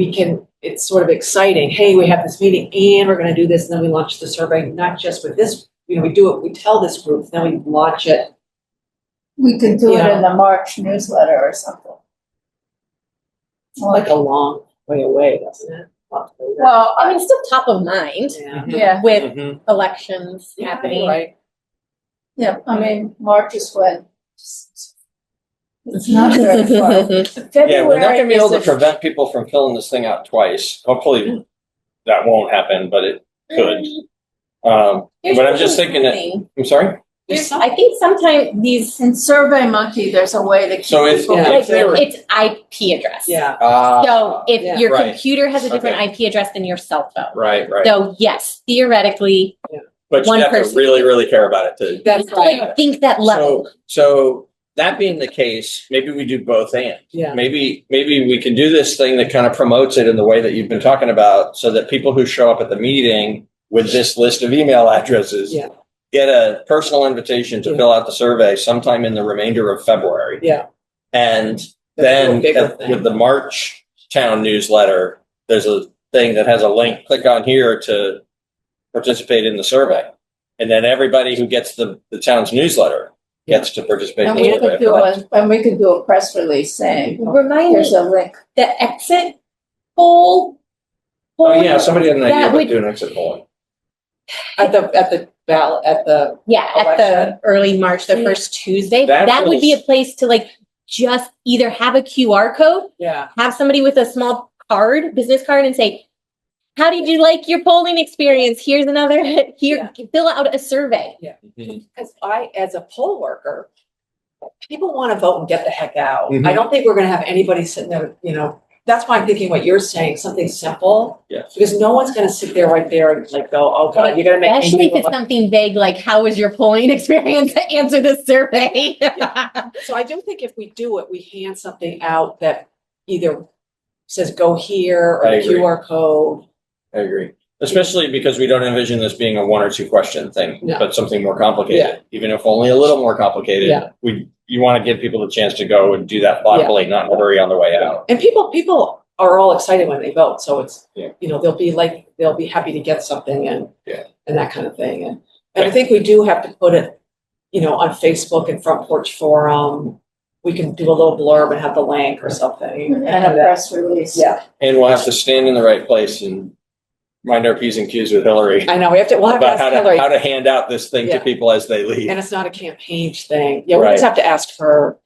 it's sort of exciting. Hey, we have this meeting and we're going to do this. And then we launch the survey, not just with this, we do it, we tell this group, then we launch it. We could do it in the March newsletter or something. It's like a long way away, doesn't it? Well, I mean, it's still top of mind Yeah. yeah, with Mhm. elections Yeah, happening. right. yeah, I mean, March is when. It's not very far. Yeah, we're not February going to be able to is the- prevent people from filling this thing out twice. Hopefully that won't happen, but it could. Here's But I'm just thinking that, something. I'm sorry? I think sometimes these, In Survey Monkey, there's a way to keep So it's- people. Yeah. like, they were- it's IP address. Yeah. So if Yeah. your Right. computer has a different Okay. IP address than your cell phone. Right. So yes, theoretically, But you one have to person- really, really care about it to. That's I right. think that level. So that being the case, maybe we do both and. Yeah. Maybe we can do this thing that kind of promotes it in the way that you've been talking about, so that people who show up at the meeting with this list of email addresses Yeah. get a personal invitation to Yeah. fill out the survey sometime in the remainder of February. Yeah. And That's then a bigger thing. with the March town newsletter, there's a thing that has a link. Click on here to participate in the survey. And then everybody who gets the town's newsletter gets to participate. And in we the could survey. do a press release saying, Remind here's me, a link. the exit poll. Oh, yeah, somebody had an idea That about would- doing exit polling. At the ballot, at the, Yeah, at the Election. early March, the Yeah. first Tuesday, That that would be a feels- place to like just either have a QR code, yeah. have somebody with a small card, business card, and say, how did you like your polling experience? Here's another, here, fill out a survey. Because as a poll worker, people want to vote and get the heck out. Mhm. I don't think we're going to have anybody sitting there, that's why I'm thinking what you're saying, something simple. Yes. Because no one's going to sit there right there and like go, oh God, you're going to make me. Especially if it's something vague, like how was your polling experience? Answer this survey. So I do think if we do it, we hand something out that either says go here or I the agree. QR code. I agree. Especially because we don't envision this being a 1 or 2 question thing, No. but something more complicated. Yeah. Even if only a little more complicated. Yeah. You want to give people the chance to go and do that thoughtfully, not in a hurry on the way out. And people are all excited when they vote. So it's, Yeah. they'll be happy to get something and that kind of thing. And I Okay. think we do have to put it, on Facebook and Front Porch Forum. We can do a little blurb and have the link or something. And a press release. Yeah, And we'll have to stand in the right place and mind our P's and Q's with Hillary I know. we'll have to about ask Hillary. how to hand out this thing to Yeah. people as they leave. And it's not a campaign thing. Yeah, we Right. just have to ask her.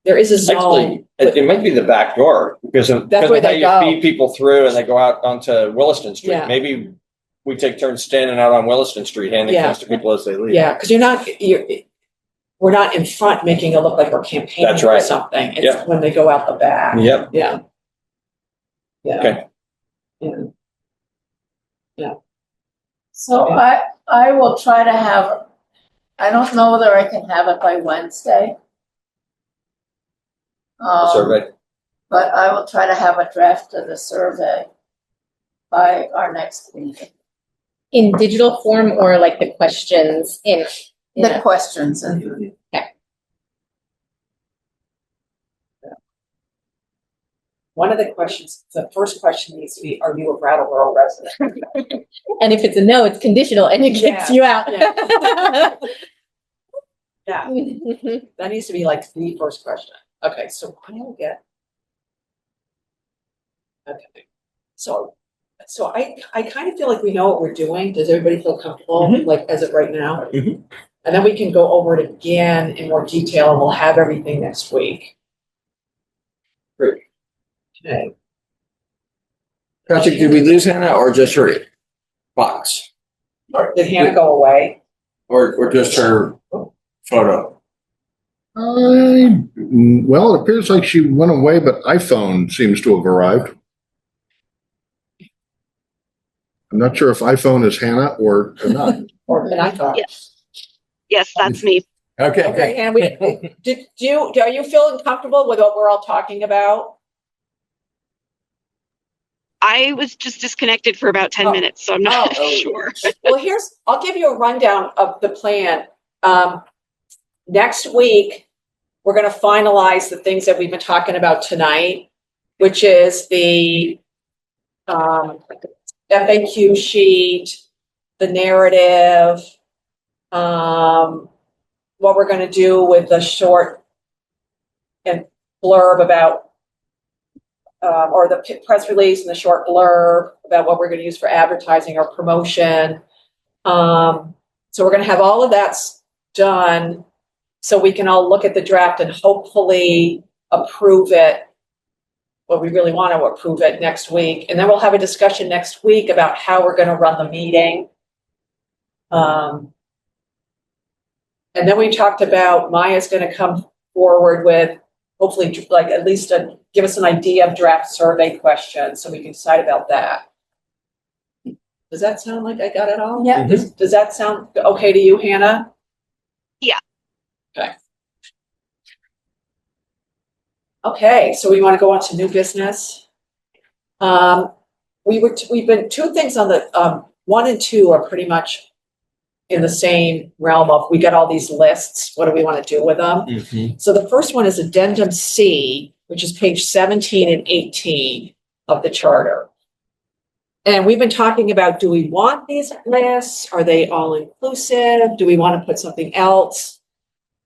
There is a zone. Actually, it might be the back door because of, That's because where of how they you go. feed people through and they go out onto Williston Street. Yeah. Maybe we take turns standing out on Williston Street handing Yeah. things to people as they leave. Yeah, because we're not in front making it look like we're campaigning That's or right. something. It's Yeah. when they go out the back. Yep. Yeah. Yeah. Okay. Yeah. So I will try to have, I don't know whether I can have it by Wednesday. Survey. But I will try to have a draft of the survey by our next meeting. In digital form or like the questions in The a- questions and. One of the questions, the first question needs to be, are you a Brattleboro resident? and if it's a no, it's conditional and it kicks Yeah. you out. Yeah, that needs to be like the first question. Okay, so I will get. Okay, so So I kind of feel like we know what we're doing. Does everybody feel comfortable, like, as of right now? Mhm. And then we can go over it again in more detail, and we'll have everything next week. Great. Okay. Patrick, did we lose Hannah or just her box? Did Hannah go away? Or just her photo? Well, it appears like she went away, but iPhone seems to have arrived. I'm not sure if iPhone is Hannah or not. Or did I thought? Yes, that's me. Okay, and are you feeling comfortable with what we're all talking about? I was just disconnected for about 10 minutes, so I'm not sure. Well, I'll give you a rundown of the plan. Next week, we're gonna finalize the things that we've been talking about tonight, which is the FAQ sheet, the narrative, what we're gonna do with the short and blurb about or the press release and the short blurb about what we're going to use for advertising or promotion. So we're going to have all of that done so we can all look at the draft and hopefully approve it. Well, we really want to approve it next week. And then we'll have a discussion next week about how we're going to run the meeting. And then we talked about Maya's going to come forward with hopefully like at least give us an idea of draft survey questions so we can decide about that. Does that sound like I got it all? Yeah. Does that sound okay to you, Hannah? Yeah. Okay. Okay, so we want to go on to new business. We've been two things on the 1 and 2 are pretty much in the same realm of we got all these lists. What do we want to do with them? So the first one is Addendum C, which is page 17 and 18 of the charter. And we've been talking about, do we want these lists? Are they all inclusive? Do we want to put something else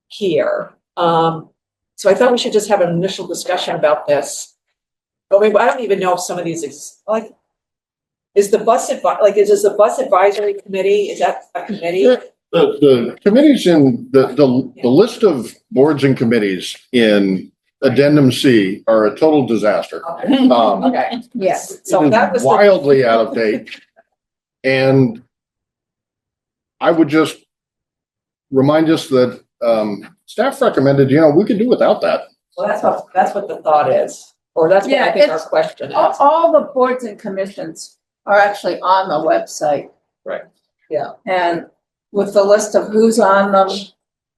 here? So I thought we should just have an initial discussion about this. But I don't even know if some of these is the bus advisory committee? Is that a committee? The committees in the list of boards and committees in Addendum C are a total disaster. Okay. Okay. Yes. So that was wildly out of date. And I would just remind us that staff recommended, we could do without that. Well, that's what the thought is, or that's what I think our question is. All the boards and commissions are actually on the website. Right. Yeah. And with the list of who's on them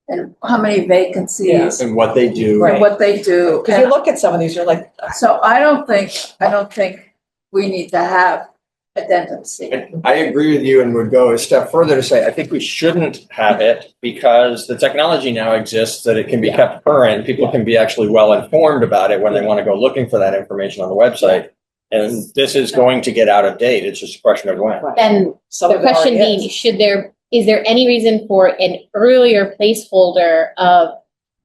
and how many vacancies And what they do. and what they do. Because you look at some of these, you're like, So I don't think we need to have Addendum C. I agree with you and would go a step further to say, I think we shouldn't have it because the technology now exists that it can be kept current. People can be actually well informed about it when they want to go looking for that information on the website. And this is going to get out of date. It's just a question of when. Then some the of it question already being, is there any reason for an earlier placeholder of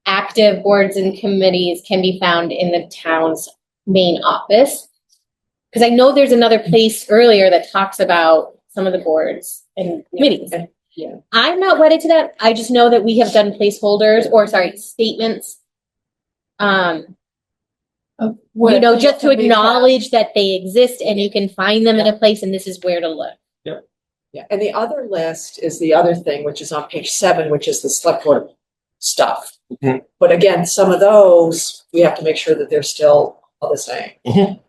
active boards and committees can be found in the town's main office? Because I know there's another place earlier that talks about some of the boards and committees. Yeah. I'm not wedded to that. I just know that we have done placeholders statements. Just to acknowledge that they exist and you can find them in a place and this is where to look. Yeah, and the other list is the other thing, which is on page 7, which is the select board stuff. Mhm. But again, some of those, we have to make sure that they're still all the same. Mhm.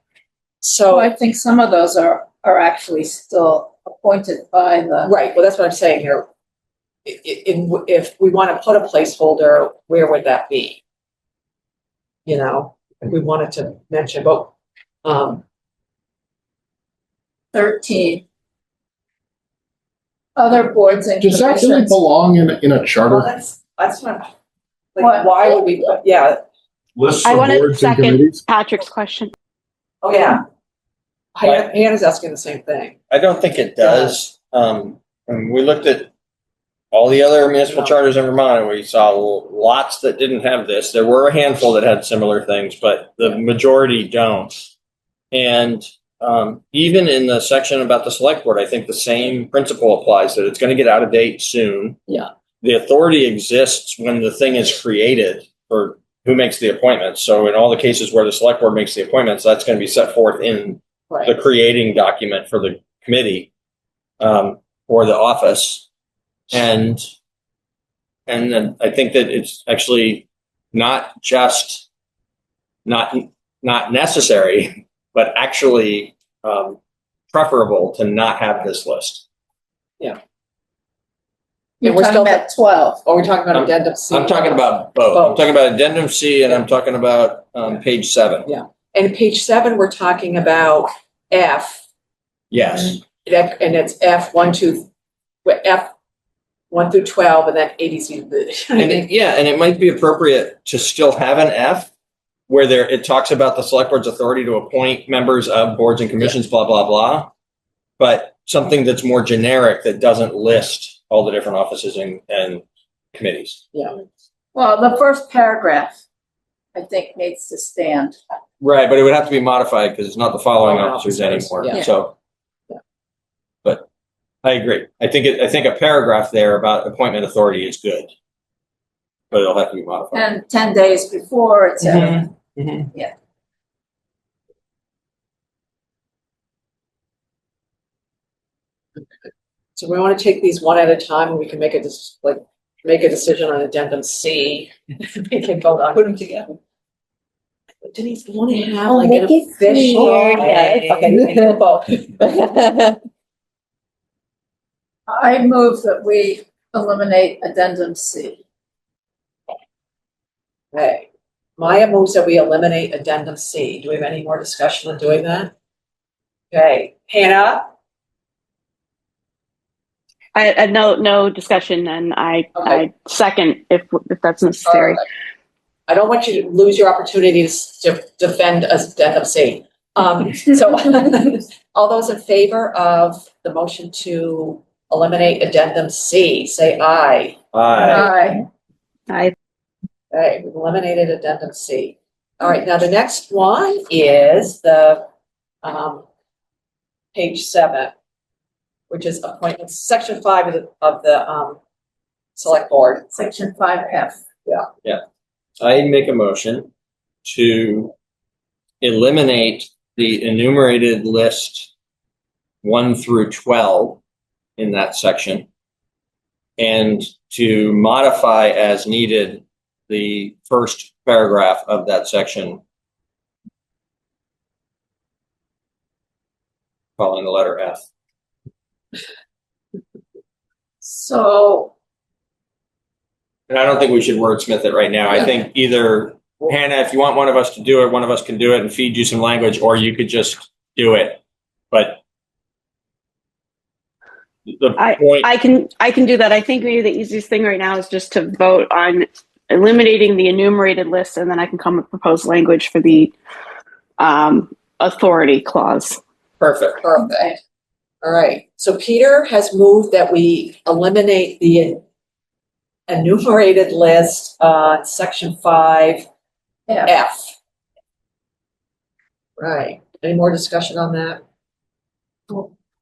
So, I think some of those are actually still appointed by the. right, well, that's what I'm saying here. If we want to put a placeholder, where would that be? If we wanted to mention, but, 13. Other boards and Does that really commissions. belong in a well, charter? that's not, What? why would we, Lists I of want to boards and second committees? Patrick's question. oh, yeah. Hannah's asking the same thing. I don't think it does. And we looked at all the other municipal charters in Vermont and we saw lots that didn't have this. There were a handful that had similar things, but the majority don't. And even in the section about the select board, I think the same principle applies, that it's going to get out of date soon. Yeah. The authority exists when the thing is created for who makes the appointments. So in all the cases where the select board makes the appointments, that's going to be set forth in Right. the creating document for the committee, or the office. And then I think that it's actually not just not necessary, but actually preferable to not have this list. You're we're talking still- about 12. Are we talking about addendum C? I'm talking about both. I'm talking about addendum C, and I'm talking about page 7. Yeah. And page 7, we're talking about F. Yes. And it's F 1 through 12, and then A, B, C. And it might be appropriate to still have an F where it talks about the select board's authority to appoint members of boards and commissions, blah, blah, blah. But something that's more generic that doesn't list all the different offices and committees. Yeah. Well, the first paragraph, I think, needs to stand. Right, but it would have to be modified because it's not the following officers anymore. Yeah. So, but I agree. I think a paragraph there about appointment authority is good, but it'll have to be modified. And 10 days before, et cetera. So we want to take these one at a time, and we can make a decision on addendum C. We can vote on. Put them together. Denise, you want to have Oh, like make an it official? clear, Okay, yes. we can do both. I move that we eliminate addendum C. Okay. Maya moves that we eliminate addendum C. Do we have any more discussion on doing that? Okay, Hannah? I no discussion, and I second if that's necessary. Alright. I don't want you to lose your opportunities to defend addendum C. So all those in favor of the motion to eliminate addendum C, say aye. Aye. I Okay, we've eliminated addendum C. All right, now the next one is the page 7, which is appointments, section 5 of the select board. Section 5F. I make a motion to eliminate the enumerated list 1 through 12 in that section, and to modify as needed the first paragraph of that section following the letter F. So, And I don't think we should wordsmith it right now. I think either, Hannah, if you want one of us to do it, one of us can do it and feed you some language, or you could just do it. But the point, I can do that. I think maybe the easiest thing right now is just to vote on eliminating the enumerated list, and then I can come with proposed language for the authority clause. perfect. Perfect. All right, so Peter has moved that we eliminate the enumerated list, section 5F. F. Right, any more discussion on that?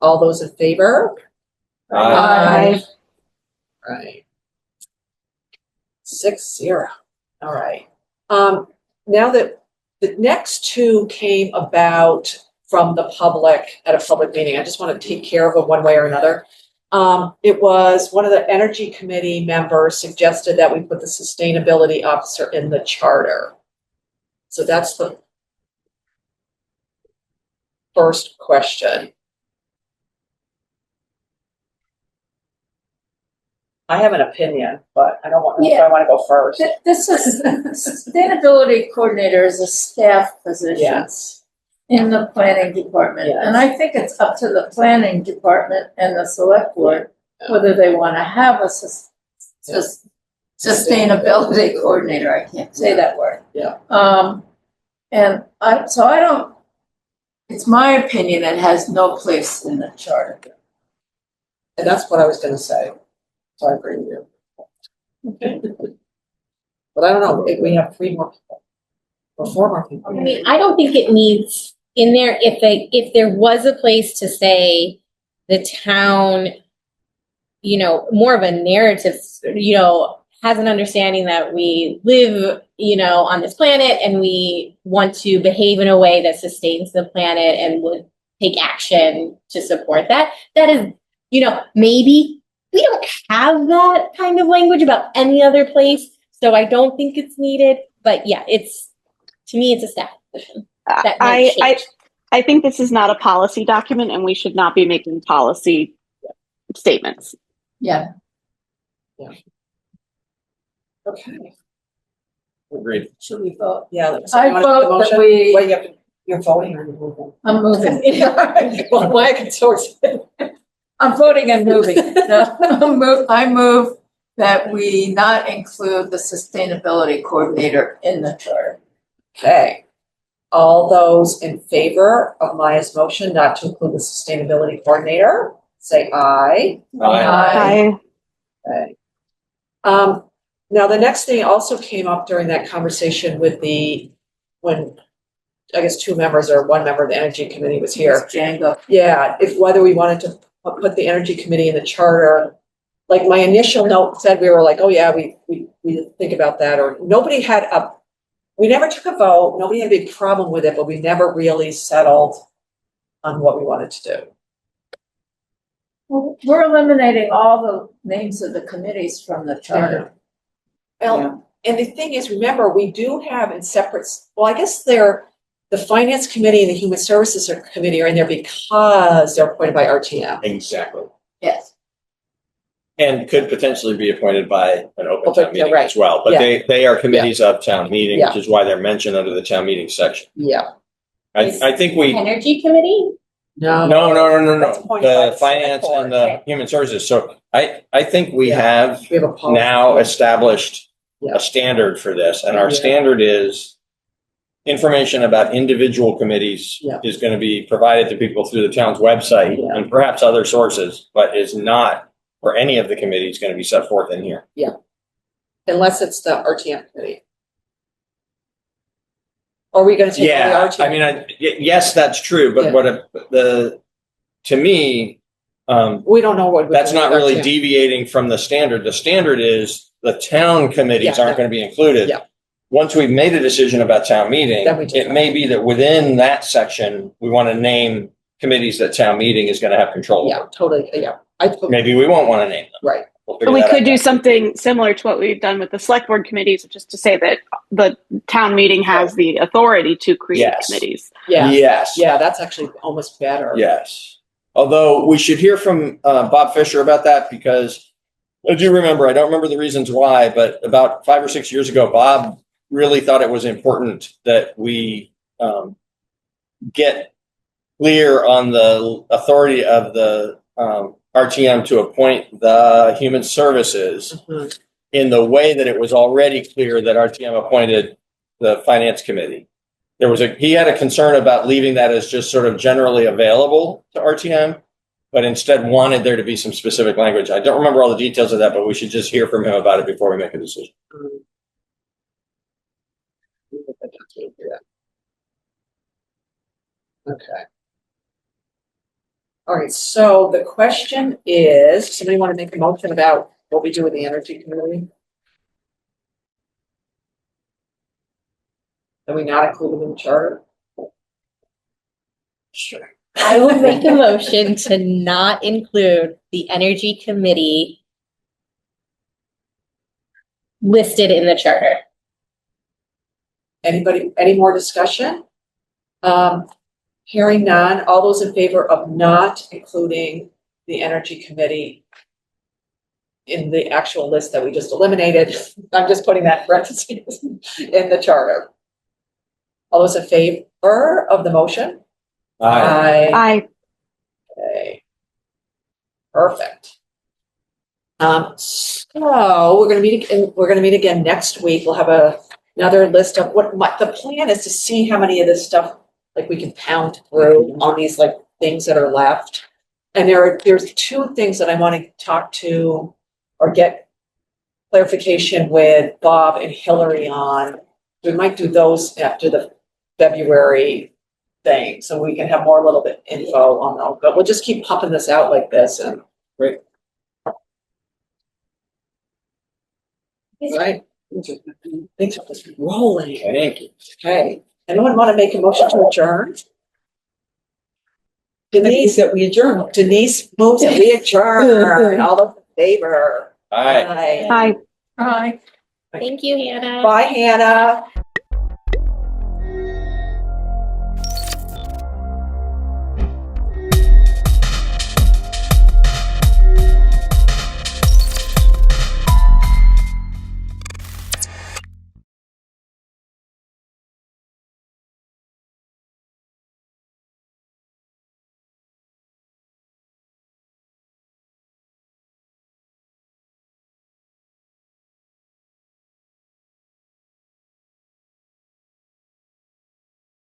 All those in favor? Aye. Right. 6-0. All right. Now that the next two came about from the public at a public meeting, I just want to take care of them one way or another. It was one of the energy committee members suggested that we put the sustainability officer in the charter. So that's the first question. I have an opinion, but I don't want, Yeah. I want to go first. This is, sustainability coordinator is a staff position Yes. in the planning department. Yes. And I think it's up to the planning department and the select board whether they want to have a sustainability coordinator. I can't say that word. Yeah. And I don't, it's my opinion, it has no place in the charter. And that's what I was gonna say. So I agree with you. But I don't know, if we have 3 more people. Or 4 more people. I mean, I don't think it needs in there, if there was a place to say the town, more of a narrative, has an understanding that we live, on this planet and we want to behave in a way that sustains the planet and would take action to support that. That is, maybe we don't have that kind of language about any other place. So I don't think it's needed, but yeah, to me, it's a staff position. That might change. I think this is not a policy document and we should not be making policy statements. Yeah. Okay. Agreed. Should we vote? Yeah. I vote that we- Wait, you're voting or you're moving? I'm moving. Well, why I can sort I'm voting and moving. No, I move that we not include the sustainability coordinator in the charter. Okay. All those in favor of Maya's motion not to include the sustainability coordinator, say aye. Aye. Okay. Now, the next thing also came up during that conversation with when I guess two members or one member of the Energy Committee was here. Django. Yeah, whether we wanted to put the Energy Committee in the charter. Like my initial note said, we were like, oh yeah, we think about that, or we never took a vote, nobody had a big problem with it, but we never really settled on what we wanted to do. Well, we're eliminating all the names of the committees from the charter. Well, and the thing is, remember, we do have in separate, well, I guess the Finance Committee and the Human Services Committee are in there because they're appointed by RTM. Exactly. Yes. And could potentially be appointed by an open town meeting right. as well. But Yeah. they are committees of town meeting, Yeah. which is why they're mentioned under the town meeting section. Yeah. I think we, Energy committee? No. no. appointed by The the finance Select and Board. the human services. So I think we Yeah. have We have a policy. now established Yeah. a standard for this. And our Yeah. standard is information about individual committees Yeah. is going to be provided to people through the town's website Yeah. and perhaps other sources, but is not for any of the committees going to be set forth in here. Unless it's the RTM committee. Are we gonna take the Yeah, RTM? I mean, yes, that's true, but Yeah. to me, We don't know what. we're that's doing not with really RTM. deviating from the standard. The standard is the town committees Yeah, aren't going to be included. Yeah. Once we've made a decision about town meeting, Then we take it may be that within that section, we want to name committees that town meeting is going to have control Yeah, over. totally, yeah. Maybe we won't want to name them. Right. We'll figure We that could out do then. something similar to what we've done with the select board committees, which is to say that the town meeting has the authority to create Yes. committees. Yeah, Yes. yeah, that's actually almost better. Yes. Although we should hear from Bob Fisher about that, because I do remember, I don't remember the reasons why, but about 5 or 6 years ago, Bob really thought it was important that we get clear on the authority of the RTM to appoint the human services Mhm. in the way that it was already clear that RTM appointed the finance committee. He had a concern about leaving that as just sort of generally available to RTM, but instead wanted there to be some specific language. I don't remember all the details of that, but we should just hear from him about it before we make a decision. Okay. All right, so the question is, somebody want to make a motion about what we do with the energy committee? Can we not include them in the charter? Sure. I will make a motion to not include the energy committee listed in the charter. Anybody, any more discussion? Hearing none, all those in favor of not including the energy committee in the actual list that we just eliminated, I'm just putting that in parentheses, in the charter. All those in favor of the motion? I Okay. Perfect. So we're gonna meet again next week. We'll have another list of the plan is to see how many of this stuff, like we can pound through on these like things that are left. And there's two things that I want to talk to or get clarification with Bob and Hillary on. We might do those after the February thing, so we can have more little bit info on them, but we'll just keep pumping this out like this and. Great. Right, things are just rolling. Thank you. Okay, anyone want to make a motion to adjourn? Denise, Denise, that we adjourn. Denise moves and we adjourn, all those in favor. All right. Aye. Hi. Right. Thank you, Hannah. Bye, Hannah.